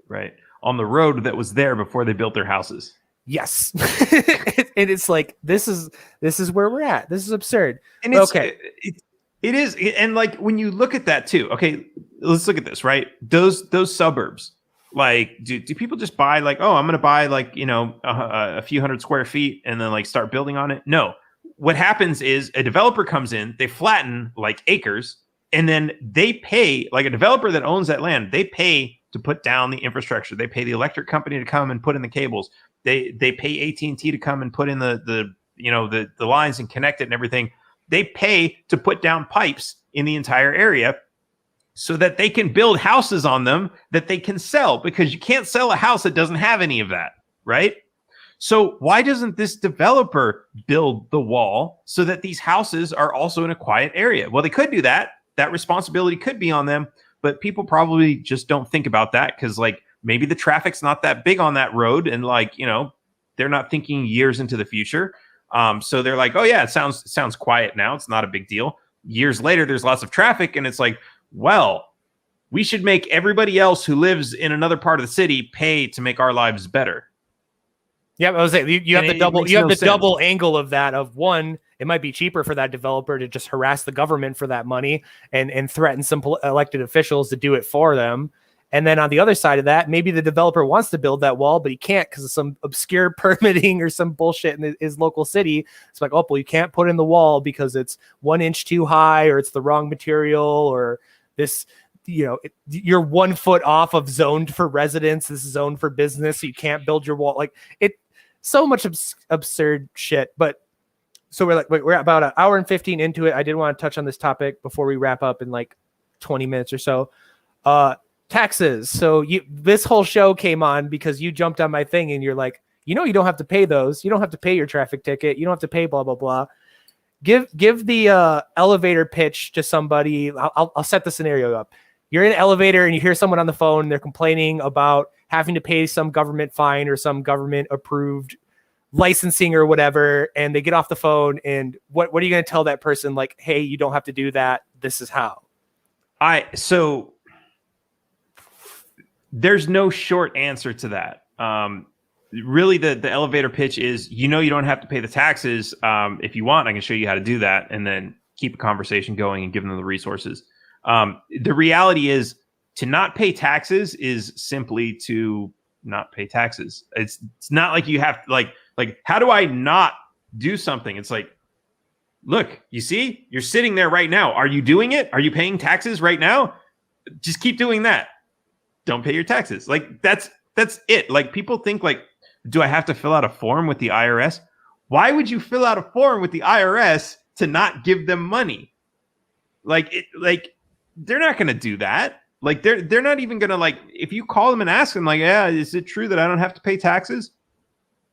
S2: Right. On the road that was there before they built their houses.
S1: Yes. And it's like, this is where we're at. This is absurd.
S2: And it is. And like, when you look at that too, okay, let's look at this, right? Those suburbs, like, do people just buy like, oh, I'm going to buy like, a few hundred square feet and then like start building on it? No. What happens is a developer comes in, they flatten like acres, and then they pay, like a developer that owns that land, they pay to put down the infrastructure. They pay the electric company to come and put in the cables. They pay AT&T to come and put in the lines and connect it and everything. They pay to put down pipes in the entire area so that they can build houses on them that they can sell, because you can't sell a house that doesn't have any of that, right? So why doesn't this developer build the wall so that these houses are also in a quiet area? Well, they could do that. That responsibility could be on them, but people probably just don't think about that because like maybe the traffic's not that big on that road, and like, they're not thinking years into the future. So they're like, oh yeah, it sounds quiet now. It's not a big deal. Years later, there's lots of traffic, and it's like, well, we should make everybody else who lives in another part of the city pay to make our lives better.
S1: Yeah, I was saying you have the double. You have the double angle of that. Of one, it might be cheaper for that developer to just harass the government for that money and threaten some elected officials to do it for them. And then on the other side of that, maybe the developer wants to build that wall, but he can't because of some obscure permitting or some bullshit in his local city. It's like, oh, well, you can't put in the wall because it's 1 inch too high, or it's the wrong material, or this, you're 1 foot off of zoned for residents. This is zoned for business, so you can't build your wall. Like so much absurd shit. But so we're about an hour and 15 into it. I did want to touch on this topic before we wrap up in like 20 minutes or so. Taxes. So this whole show came on because you jumped on my thing and you're like, you don't have to pay those. You don't have to pay your traffic ticket. You don't have to pay blah, blah, blah. Give the elevator pitch to somebody. I'll set the scenario up. You're in an elevator and you hear someone on the phone. And they're complaining about having to pay some government fine or some government approved licensing or whatever. And they get off the phone. And what are you going to tell that person? Like, hey, you don't have to do that. This is how.
S2: So there's no short answer to that. Really, the elevator pitch is, you don't have to pay the taxes. If you want, I can show you how to do that, and then keep a conversation going and give them the resources. The reality is, to not pay taxes is simply to not pay taxes. It's not like you have like how do I not do something? It's like, look, you see, you're sitting there right now. Are you doing it? Are you paying taxes right now? Just keep doing that. Don't pay your taxes. Like that's it. Like people think like, do I have to fill out a form with the IRS? Why would you fill out a form with the IRS to not give them money? Like they're not going to do that. Like they're not even going to, like, if you call them and ask them like, yeah, is it true that I don't have to pay taxes?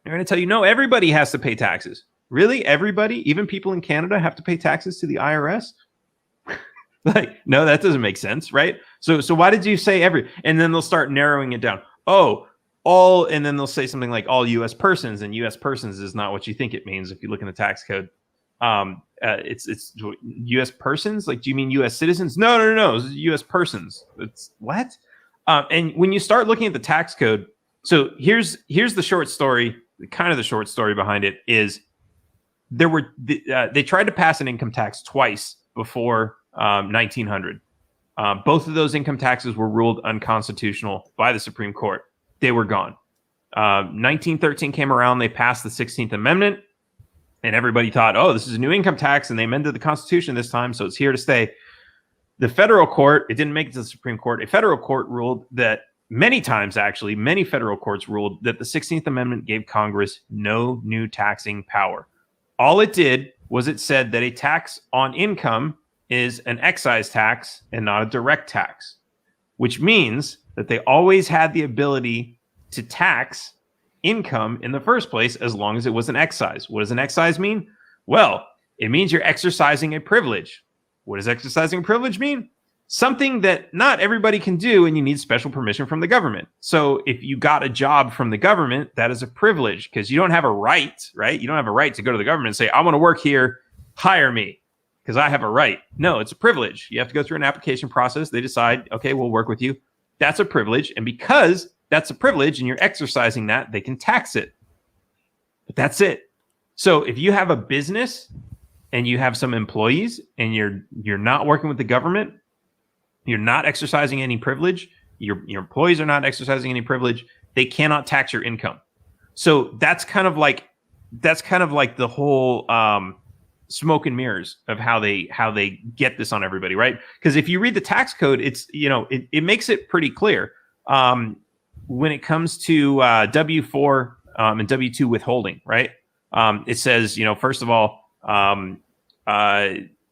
S2: They're going to tell you, no, everybody has to pay taxes. Really? Everybody? Even people in Canada have to pay taxes to the IRS? Like, no, that doesn't make sense, right? So why did you say every? And then they'll start narrowing it down. Oh, all, and then they'll say something like all U.S. persons, and U.S. persons is not what you think it means if you look in the tax code. It's U.S. persons. Like, do you mean U.S. citizens? No. U.S. persons. It's what? And when you start looking at the tax code, so here's the short story. Kind of the short story behind it is they tried to pass an income tax twice before 1900. Both of those income taxes were ruled unconstitutional by the Supreme Court. They were gone. 1913 came around. They passed the 16th Amendment, and everybody thought, oh, this is a new income tax, and they amended the Constitution this time, so it's here to stay. The federal court, it didn't make it to the Supreme Court. A federal court ruled that Many times, actually, many federal courts ruled that the 16th Amendment gave Congress no new taxing power. All it did was it said that a tax on income is an excise tax and not a direct tax, which means that they always had the ability to tax income in the first place as long as it was an excise. What does an excise mean? Well, it means you're exercising a privilege. What does exercising a privilege mean? Something that not everybody can do, and you need special permission from the government. So if you got a job from the government, that is a privilege, because you don't have a right, right? You don't have a right to go to the government and say, I want to work here, hire me, because I have a right. No, it's a privilege. You have to go through an application process. They decide, okay, we'll work with you. That's a privilege. And because that's a privilege and you're exercising that, they can tax it. But that's it. So if you have a business and you have some employees and you're not working with the government, you're not exercising any privilege, your employees are not exercising any privilege, they cannot tax your income. So that's kind of like the whole smoke and mirrors of how they get this on everybody, right? Because if you read the tax code, it's it makes it pretty clear when it comes to W-4 and W-2 withholding, right? It says, first of all,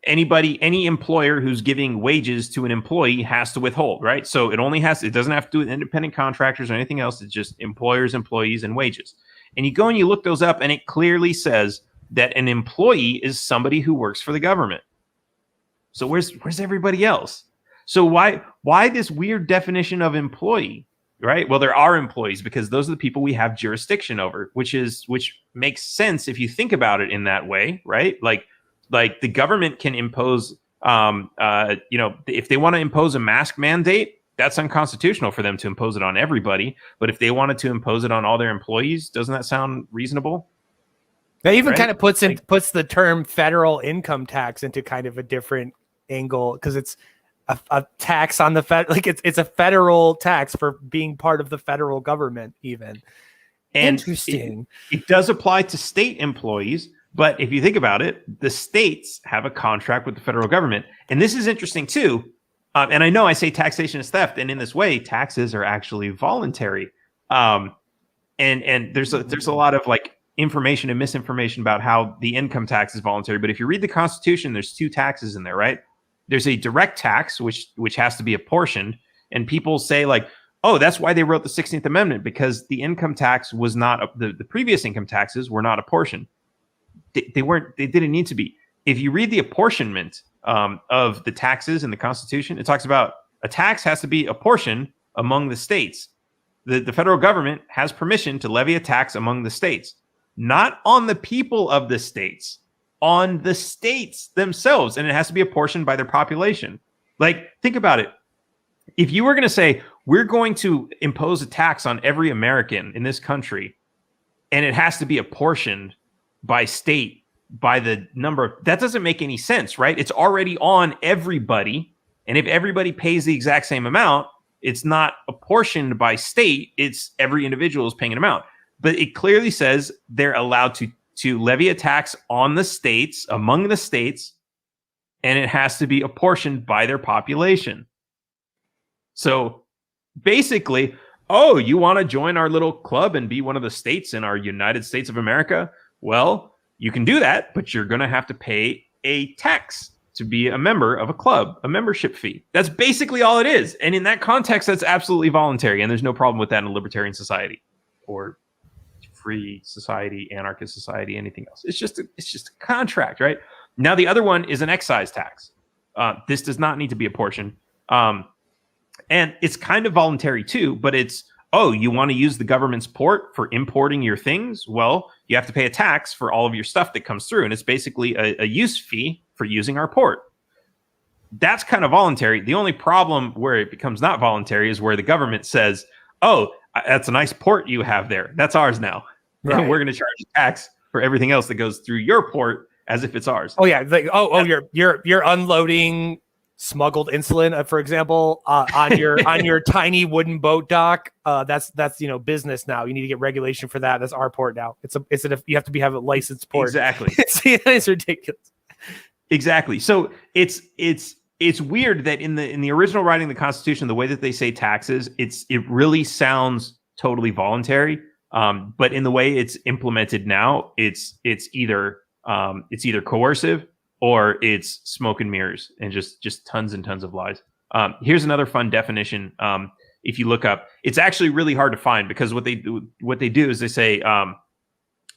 S2: any employer who's giving wages to an employee has to withhold, right? So it doesn't have to do with independent contractors or anything else. It's just employers, employees, and wages. And you go and you look those up, and it clearly says that an employee is somebody who works for the government. So where's everybody else? So why this weird definition of employee, right? Well, there are employees because those are the people we have jurisdiction over, which makes sense if you think about it in that way, right? Like the government can impose, if they want to impose a mask mandate, that's unconstitutional for them to impose it on everybody. But if they wanted to impose it on all their employees, doesn't that sound reasonable?
S1: That even kind of puts the term federal income tax into kind of a different angle, because it's a tax on the Fed. Like it's a federal tax for being part of the federal government, even. And interesting.
S2: It does apply to state employees. But if you think about it, the states have a contract with the federal government. And this is interesting, too. And I know I say taxation is theft. And in this way, taxes are actually voluntary. And there's a lot of information and misinformation about how the income tax is voluntary. But if you read the Constitution, there's two taxes in there, right? There's a direct tax, which has to be apportioned. And people say oh, that's why they wrote the 16th Amendment, because the income tax was not, the previous income taxes were not apportioned. They didn't need to be. If you read the apportionment of the taxes in the Constitution, it talks about a tax has to be apportioned among the states. The federal government has permission to levy a tax among the states, not on the people of the states, on the states themselves. And it has to be apportioned by their population. Think about it. If you were going to say, we're going to impose a tax on every American in this country, and it has to be apportioned by state, by the number of, that doesn't make any sense, right? It's already on everybody. And if everybody pays the exact same amount, it's not apportioned by state. It's every individual is paying an amount. But it clearly says they're allowed to levy a tax on the states, among the states, and it has to be apportioned by their population. So basically, oh, you want to join our little club and be one of the states in our United States of America? Well, you can do that, but you're going to have to pay a tax to be a member of a club, a membership fee. That's basically all it is. And in that context, that's absolutely voluntary. And there's no problem with that in a libertarian society or free society, anarchist society, anything else. It's just a contract, right? Now, the other one is an excise tax. This does not need to be apportioned. And it's kind of voluntary too, but it's, oh, you want to use the government's port for importing your things? Well, you have to pay a tax for all of your stuff that comes through. And it's basically a use fee for using our port. That's kind of voluntary. The only problem where it becomes not voluntary is where the government says, oh, that's a nice port you have there. That's ours now. Right. And we're going to charge a tax for everything else that goes through your port as if it's ours.
S1: Oh, yeah. You're unloading smuggled insulin, for example, on your tiny wooden boat dock. That's business now. You need to get regulation for that. That's our port now. You have to have a licensed port.
S2: Exactly.
S1: It's ridiculous.
S2: Exactly. So it's it's weird that in the original writing of the Constitution, the way that they say taxes, it really sounds totally voluntary. But in the way it's implemented now, it's either coercive or it's smoke and mirrors and just tons and tons of lies. Here's another fun definition. If you look up, it's actually really hard to find because what they do is they say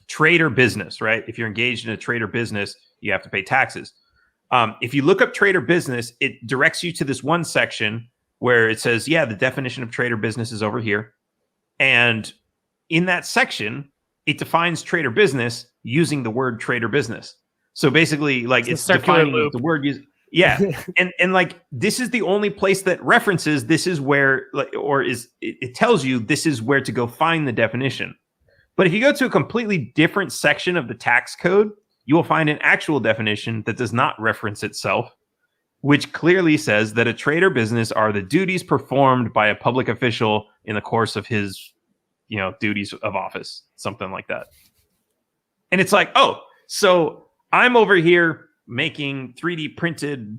S2: trade or business, right? If you're engaged in a trade or business, you have to pay taxes. If you look up trade or business, it directs you to this one section where it says, yeah, the definition of trade or business is over here. And in that section, it defines trade or business using the word trade or business. So basically, like it's defining loop. The word use. Yeah. and like this is the only place that references this is where, like, or is it tells you this is where to go find the definition. But if you go to a completely different section of the tax code, you will find an actual definition that does not reference itself, which clearly says that a trade or business are the duties performed by a public official in the course of his, duties of office, something like that. And it's like, oh, so I'm over here making 3D printed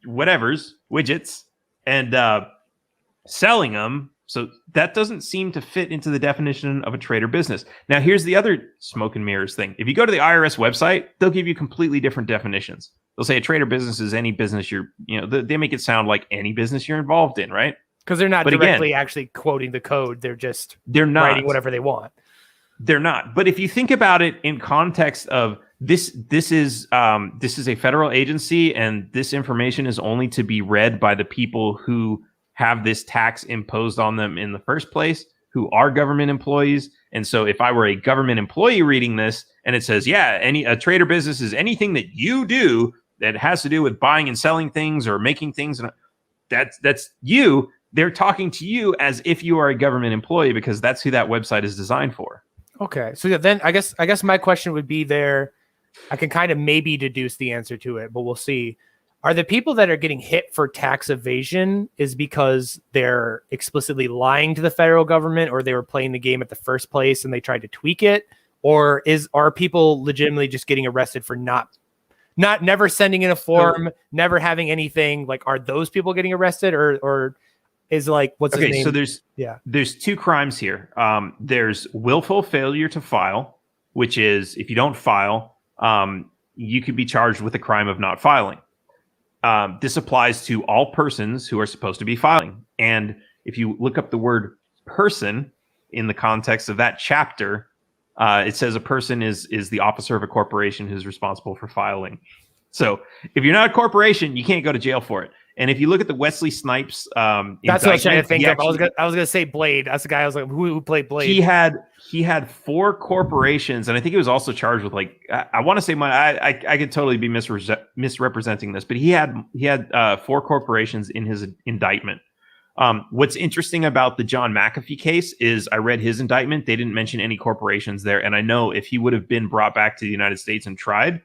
S2: widgets and selling them. So that doesn't seem to fit into the definition of a trade or business. Now, here's the other smoke and mirrors thing. If you go to the IRS website, they'll give you completely different definitions. They'll say a trade or business is any business they make it sound like any business you're involved in, right?
S1: Because they're not directly actually quoting the code. They're not writing whatever they want.
S2: They're not. But if you think about it in context of this is a federal agency, and this information is only to be read by the people who have this tax imposed on them in the first place, who are government employees. And so if I were a government employee reading this and it says, yeah, a trade or business is anything that you do that has to do with buying and selling things or making things, and that's you, they're talking to you as if you are a government employee because that's who that website is designed for. Okay.
S1: So then I guess my question would be there. I can kind of maybe deduce the answer to it, but we'll see. Are the people that are getting hit for tax evasion is because they're explicitly lying to the federal government, or they were playing the game at the first place and they tried to tweak it? Or are people legitimately just getting arrested for never sending in a form, never having anything? Like, are those people getting arrested, or is like, what's his name?
S2: So there's two crimes here. There's willful failure to file, which is if you don't file, you could be charged with the crime of not filing. This applies to all persons who are supposed to be filing. And if you look up the word person in the context of that chapter, it says a person is the officer of a corporation who's responsible for filing. So if you're not a corporation, you can't go to jail for it. And if you look at the Wesley Snipes, that's
S1: what I was trying to think of. I was gonna say Blade. That's the guy I was like, who played Blade?
S2: He had 4 corporations, and I think he was also charged with I want to say I could totally be misrepresenting this, but he had 4 corporations in his indictment. What's interesting about the John McAfee case is I read his indictment. They didn't mention any corporations there, and I know if he would have been brought back to the United States and tried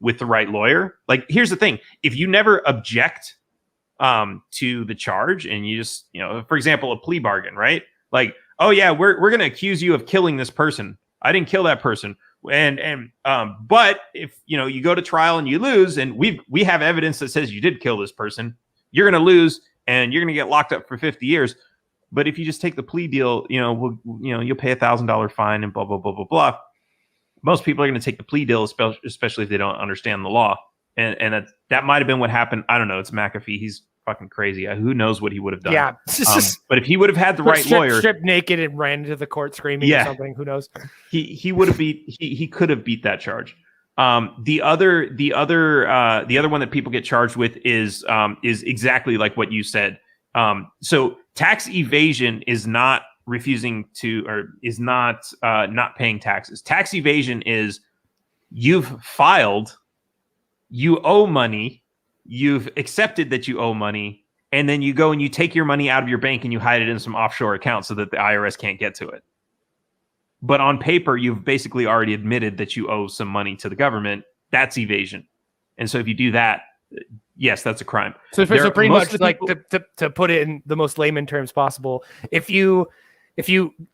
S2: with the right lawyer, here's the thing: if you never object to the charge, and you just, for example, a plea bargain, right? Like, oh yeah, we're going to accuse you of killing this person. I didn't kill that person. But if, you go to trial and you lose, and we have evidence that says you did kill this person, you're going to lose and you're going to get locked up for 50 years. But if you just take the plea deal, you'll pay $1,000 fine and blah, blah, blah, blah, blah. Most people are going to take the plea deal, especially if they don't understand the law. And that might've been what happened. I don't know. It's McAfee. He's fucking crazy. Who knows what he would have done?
S1: Yeah.
S2: But if he would have had the right lawyer,
S1: stripped naked and ran into the court screaming or something, who knows?
S2: He would have he could have beat that charge. The other one that people get charged with is exactly like what you said. So tax evasion is not refusing to, or is not paying taxes. Tax evasion is you've filed, you owe money, you've accepted that you owe money, and then you go and you take your money out of your bank and you hide it in some offshore account so that the IRS can't get to it. But on paper, you've basically already admitted that you owe some money to the government. That's evasion. And so if you do that, yes, that's a crime.
S1: So pretty much, like, to put it in the most layman terms possible, if you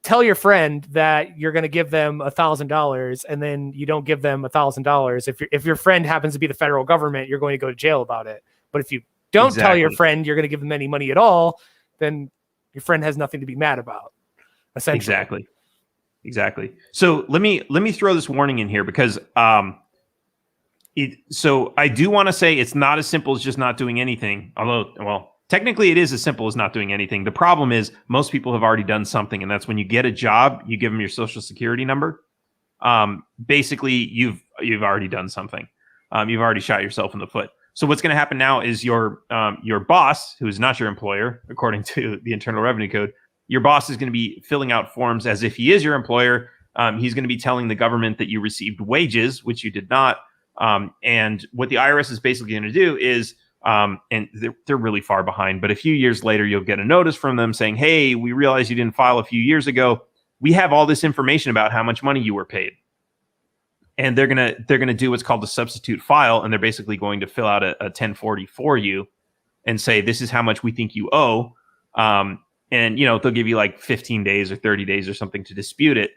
S1: tell your friend that you're going to give them $1,000 and then you don't give them $1,000, if your friend happens to be the federal government, you're going to go to jail about it. But if you don't tell your friend you're going to give them any money at all, then your friend has nothing to be mad about. Essentially.
S2: Exactly. So let me throw this warning in here because so I do want to say it's not as simple as just not doing anything. Although, well, technically it is as simple as not doing anything. The problem is most people have already done something, and that's when you get a job, you give them your social security number. Basically, you've already done something. You've already shot yourself in the foot. So what's going to happen now is your boss, who is not your employer, according to the Internal Revenue Code, your boss is going to be filling out forms as if he is your employer. He's going to be telling the government that you received wages, which you did not. And what the IRS is basically going to do is, and they're really far behind, but a few years later, you'll get a notice from them saying, hey, we realize you didn't file a few years ago. We have all this information about how much money you were paid. And they're gonna do what's called a substitute file, and they're basically going to fill out a 1040 for you and say, this is how much we think you owe. And they'll give you like 15 days or 30 days or something to dispute it.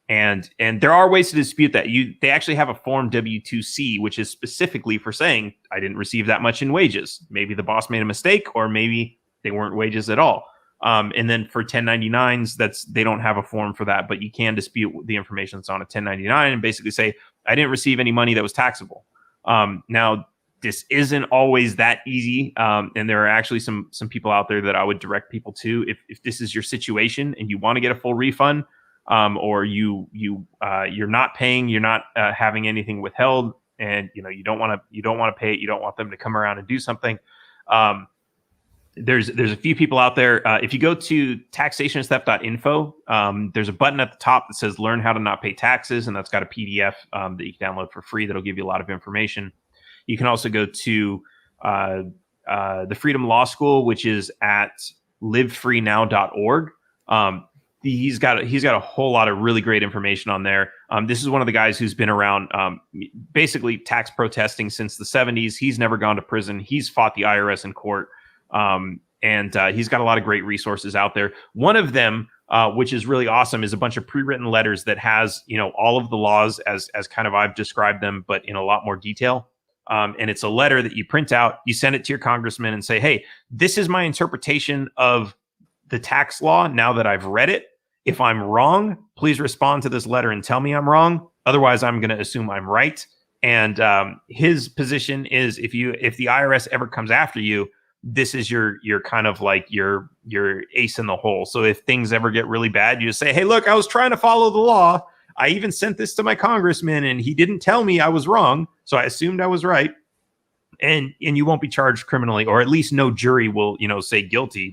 S2: And there are ways to dispute that. They actually have a form W2C, which is specifically for saying, I didn't receive that much in wages. Maybe the boss made a mistake, or maybe they weren't wages at all. And then for 1099s, they don't have a form for that, but you can dispute the information that's on a 1099 and basically say, I didn't receive any money that was taxable. Now, this isn't always that easy. And there are actually some people out there that I would direct people to if this is your situation and you want to get a full refund, or you're not paying, you're not having anything withheld, and you don't want to pay it, you don't want them to come around and do something. There's a few people out there. If you go to taxationistheft.info, there's a button at the top that says learn how to not pay taxes, and that's got a PDF that you can download for free that'll give you a lot of information. You can also go to the Freedom Law School, which is at livefreenow.org. He's got a whole lot of really great information on there. This is one of the guys who's been around basically tax protesting since the 70s. He's never gone to prison. He's fought the IRS in court. And he's got a lot of great resources out there. One of them, which is really awesome, is a bunch of pre-written letters that has, all of the laws as kind of I've described them, but in a lot more detail. And it's a letter that you print out, you send it to your congressman and say, hey, this is my interpretation of the tax law now that I've read it. If I'm wrong, please respond to this letter and tell me I'm wrong. Otherwise, I'm going to assume I'm right. And his position is if the IRS ever comes after you, this is your kind of like your ace in the hole. So if things ever get really bad, you just say, hey, look, I was trying to follow the law. I even sent this to my congressman and he didn't tell me I was wrong. So I assumed I was right. And you won't be charged criminally, or at least no jury will, say guilty,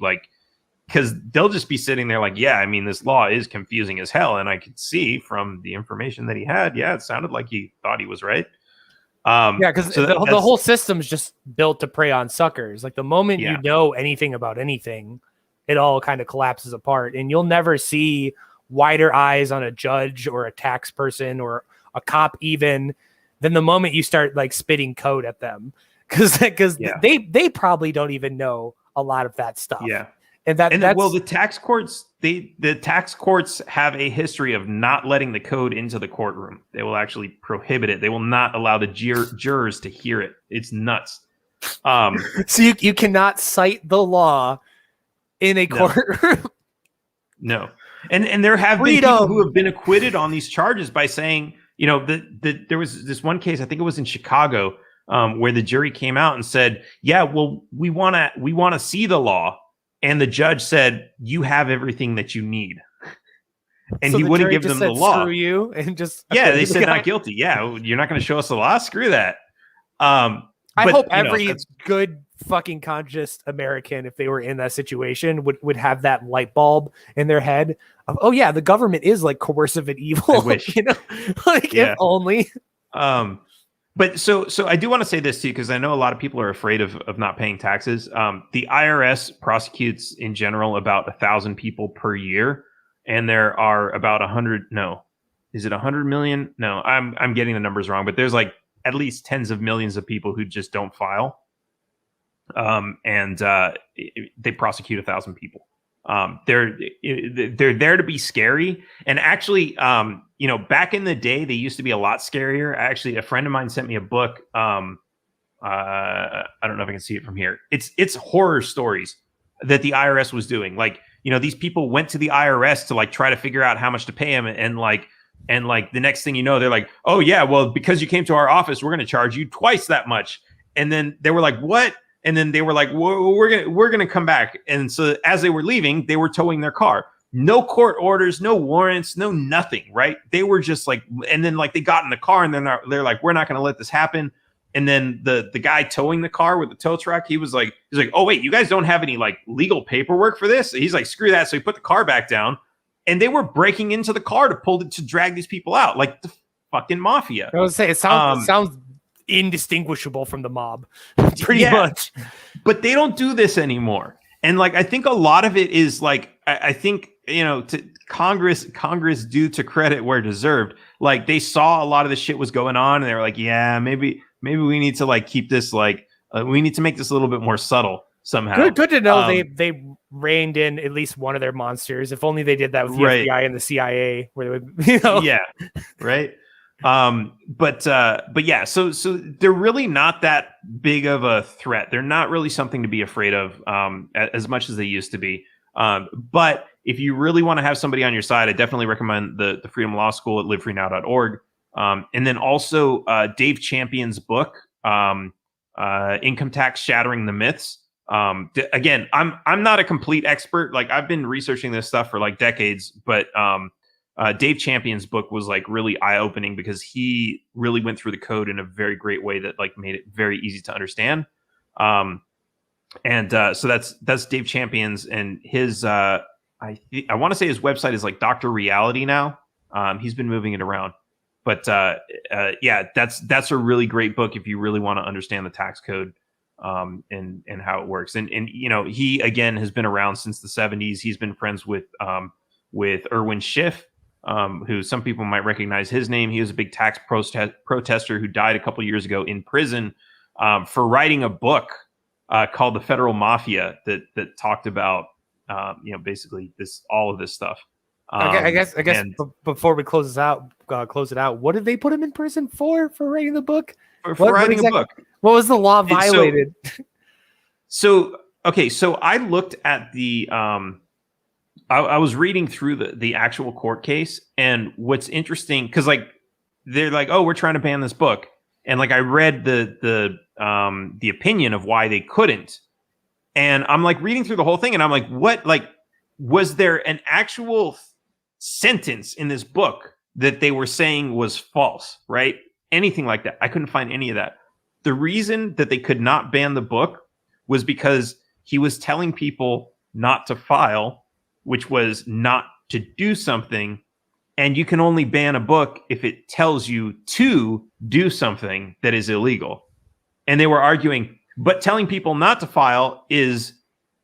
S2: because they'll just be sitting there like, yeah, I mean, this law is confusing as hell. And I could see from the information that he had, yeah, it sounded like he thought he was right.
S1: Because the whole system's just built to prey on suckers. Like the moment you know anything about anything, it all kind of collapses apart, and you'll never see wider eyes on a judge or a tax person or a cop even than the moment you start like spitting code at them, because they probably don't even know a lot of that stuff. Yeah. The tax courts have a history of not letting the code into the courtroom. They will actually prohibit it. They will not allow the jurors to hear it. It's nuts. So you cannot cite the law in a courtroom.
S2: No. And there have been people who have been acquitted on these charges by saying, there was this one case, I think it was in Chicago, where the jury came out and said, yeah, well, we want to see the law. And the judge said, you have everything that you need. And he wouldn't give them the law.
S1: Screw you, and just
S2: they said not guilty. Yeah, you're not going to show us the law? Screw that.
S1: I hope every good fucking conscious American, if they were in that situation, would have that light bulb in their head of, oh yeah, the government is like coercive and evil.
S2: I wish.
S1: If only.
S2: But so I do want to say this too, because I know a lot of people are afraid of not paying taxes. The IRS prosecutes in general about 1,000 people per year, and there are about 100. No, is it 100 million? No, I'm getting the numbers wrong, but there's like at least tens of millions of people who just don't file. They prosecute 1,000 people. They're there to be scary. And actually, back in the day, they used to be a lot scarier. Actually, a friend of mine sent me a book. I don't know if I can see it from here. It's horror stories that the IRS was doing. Like, these people went to the IRS to like try to figure out how much to pay them, and the next thing you know, they're like, oh yeah, well, because you came to our office, we're going to charge you twice that much. And then they were like, what? And then they were like, we're gonna come back. And so as they were leaving, they were towing their car. No court orders, no warrants, no nothing, right? They were just like, and then like they got in the car and they're like, we're not going to let this happen. And then the guy towing the car with the tow truck, he's like, oh wait, you guys don't have any like legal paperwork for this? He's like, screw that. So he put the car back down, and they were breaking into the car to drag these people out, like the fucking mafia.
S1: I was say it sounds indistinguishable from the mob, pretty much.
S2: But they don't do this anymore. And like, I think a lot of it is like, I think, to Congress due to credit where deserved. Like they saw a lot of the shit was going on, and they were like, yeah, maybe we need to like keep this like, we need to make this a little bit more subtle somehow.
S1: Good to know they reined in at least one of their monsters. If only they did that with the FBI and the CIA, where they would,
S2: yeah, right. But yeah, so they're really not that big of a threat. They're not really something to be afraid of, as much as they used to be. But if you really want to have somebody on your side, I definitely recommend the Freedom Law School at livefreenow.org. And then also, Dave Champion's book, Income Tax Shattering the Myths. Again, I'm not a complete expert. Like I've been researching this stuff for like decades, but, Dave Champion's book was like really eye-opening because he really went through the code in a very great way that like made it very easy to understand. So that's Dave Champion's, and his I want to say his website is like Dr. Reality now. He's been moving it around, but yeah, that's a really great book if you really want to understand the tax code, and how it works. And he again has been around since the 70s. He's been friends with Irwin Schiff, who some people might recognize his name. He was a big tax protester who died a couple years ago in prison, for writing a book called The Federal Mafia that talked about basically all of this stuff.
S1: I guess before we close it out, what did they put him in prison for writing the book?
S2: For writing a book.
S1: What was the law violated?
S2: So I looked at the I was reading through the actual court case, and what's interesting, because like they're like, oh, we're trying to ban this book, and like I read the opinion of why they couldn't, and I'm like reading through the whole thing, and I'm like, what? Like, was there an actual sentence in this book that they were saying was false? Right? Anything like that? I couldn't find any of that. The reason that they could not ban the book was because he was telling people not to file, which was not to do something. And you can only ban a book if it tells you to do something that is illegal. And they were arguing, but telling people not to file is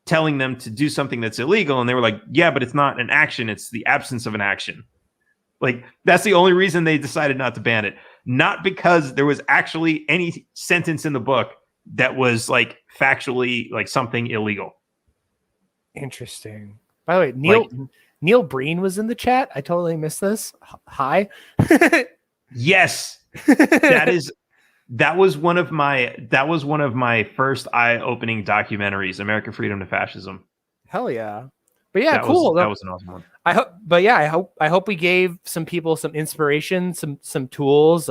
S2: telling them to do something that's illegal. And they were like, yeah, but it's not an action. It's the absence of an action. Like, that's the only reason they decided not to ban it. Not because there was actually any sentence in the book that was like factually like something illegal.
S1: Interesting. By the way, Neil Breen was in the chat. I totally missed this. Hi.
S2: Yes. That was one of my first eye-opening documentaries, American Freedom to Fascism.
S1: Hell yeah. But yeah, cool.
S2: That was an awesome one.
S1: I hope we gave some people some inspiration, some tools,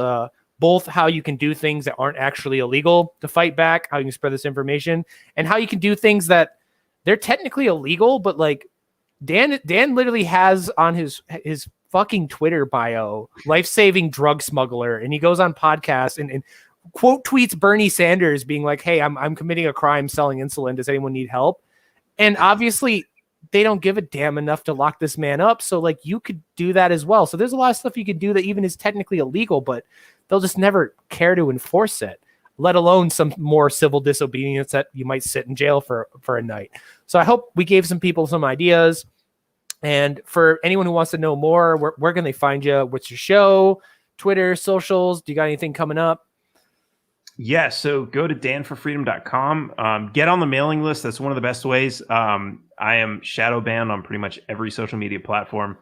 S1: both how you can do things that aren't actually illegal to fight back, how you can spread this information, and how you can do things that they're technically illegal, but like Dan literally has on his fucking Twitter bio, life-saving drug smuggler, and he goes on podcasts and quote tweets Bernie Sanders being like, hey, I'm committing a crime selling insulin. Does anyone need help? And obviously they don't give a damn enough to lock this man up. So like you could do that as well. So there's a lot of stuff you could do that even is technically illegal, but they'll just never care to enforce it, let alone some more civil disobedience that you might sit in jail for a night. So I hope we gave some people some ideas. And for anyone who wants to know more, where can they find you? What's your show? Twitter, socials? Do you got anything coming up?
S2: Yeah, so go to danforfreedom.com. Get on the mailing list. That's one of the best ways. I am shadow banned on pretty much every social media platform.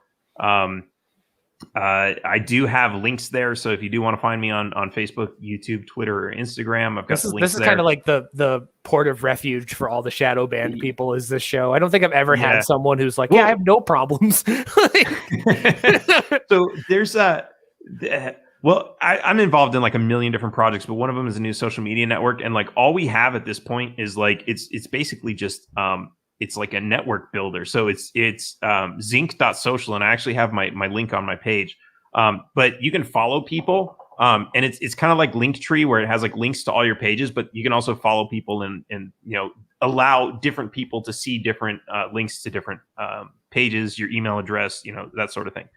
S2: I do have links there, so if you do want to find me on Facebook, YouTube, Twitter, or Instagram, I've got the links
S1: This is
S2: there.
S1: kind of like the port of refuge for all the shadow banned people. Is this show? I don't think I've ever had someone who's like, I have no problems.
S2: So there's I'm involved in like a million different projects, but one of them is a new social media network, and like all we have at this point is like it's basically just it's like a network builder. So it's zinc.social, and I actually have my link on my page. But you can follow people, and it's kind of like Linktree, where it has like links to all your pages, but you can also follow people and allow different people to see different links to different pages, your email address, that sort of thing.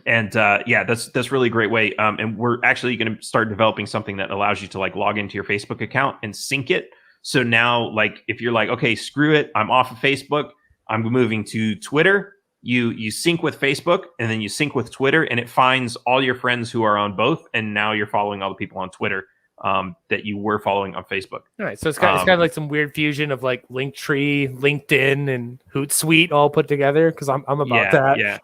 S2: That's really a great way. And we're actually going to start developing something that allows you to like log into your Facebook account and sync it. So now, like, if you're like, okay, screw it, I'm off of Facebook, I'm moving to Twitter, you sync with Facebook, and then you sync with Twitter, and it finds all your friends who are on both, and now you're following all the people on Twitter that you were following on Facebook.
S1: All right, so it's kind of like some weird fusion of like Linktree, LinkedIn, and Hootsuite all put together, because I'm about that.
S2: Yeah.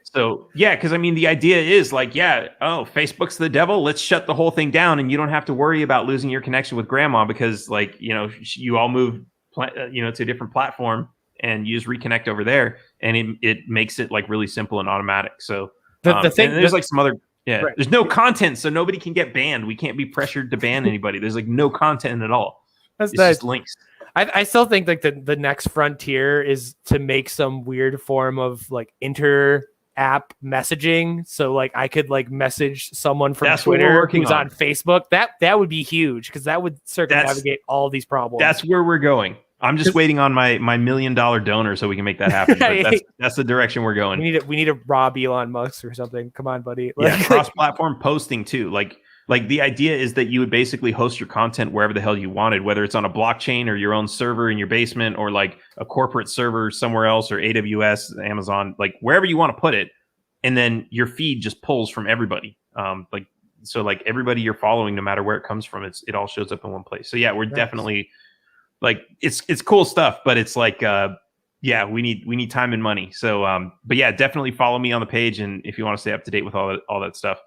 S2: So because I mean the idea is like, Facebook's the devil, let's shut the whole thing down, and you don't have to worry about losing your connection with grandma because like you all move to a different platform and you just reconnect over there, and it makes it like really simple and automatic. So the thing, and there's like some other right. There's no content, so nobody can get banned. We can't be pressured to ban anybody. There's like no content at all. It's just links.
S1: I still think like the next frontier is to make some weird form of like inter-app messaging. So like I could like message someone from Twitter who's on Facebook. That would be huge, because that would circumnavigate all these problems.
S2: That's where we're going. I'm just waiting on my $1 million donor so we can make that happen. But that's the direction we're going.
S1: We need to rob Elon Musk or something. Come on, buddy.
S2: Cross-platform posting too. Like the idea is that you would basically host your content wherever the hell you wanted, whether it's on a blockchain or your own server in your basement or like a corporate server somewhere else or AWS, Amazon, like wherever you want to put it. And then your feed just pulls from everybody. So everybody you're following, no matter where it comes from, it all shows up in one place. So we're definitely like, it's cool stuff, but it's like, we need time and money. So, definitely follow me on the page. And if you want to stay up to date with all that stuff,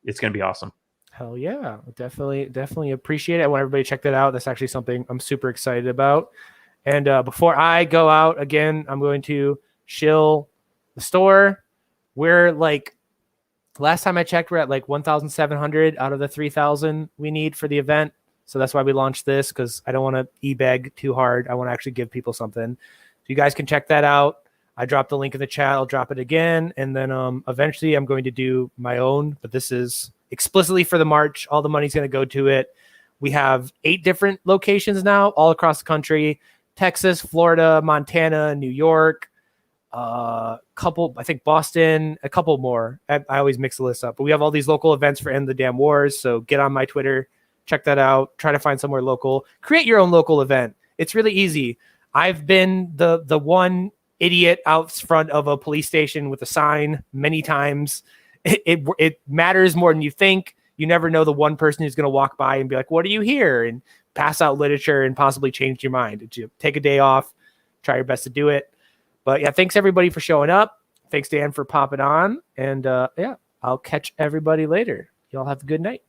S2: it's going to be awesome.
S1: Hell yeah. Definitely appreciate it. I want everybody to check that out. That's actually something I'm super excited about. And before I go out again, I'm going to shill the store. We're like, last time I checked, we're at like 1,700 out of the 3,000 we need for the event. So that's why we launched this, because I don't want to e-beg too hard. I want to actually give people something. So you guys can check that out. I dropped the link in the chat. I'll drop it again. And then eventually I'm going to do my own, but this is explicitly for the March. All the money's going to go to it. We have 8 different locations now all across the country: Texas, Florida, Montana, New York, couple, I think Boston, a couple more. I always mix the list up, but we have all these local events for End the Damn Wars. So get on my Twitter, check that out, try to find somewhere local, create your own local event. It's really easy. I've been the one idiot out front of a police station with a sign many times. It matters more than you think. You never know the one person who's going to walk by and be like, "What are you here?" and pass out literature and possibly change your mind. Take a day off, try your best to do it. But thanks everybody for showing up. Thanks Dan for popping on, and I'll catch everybody later. Y'all have a good night.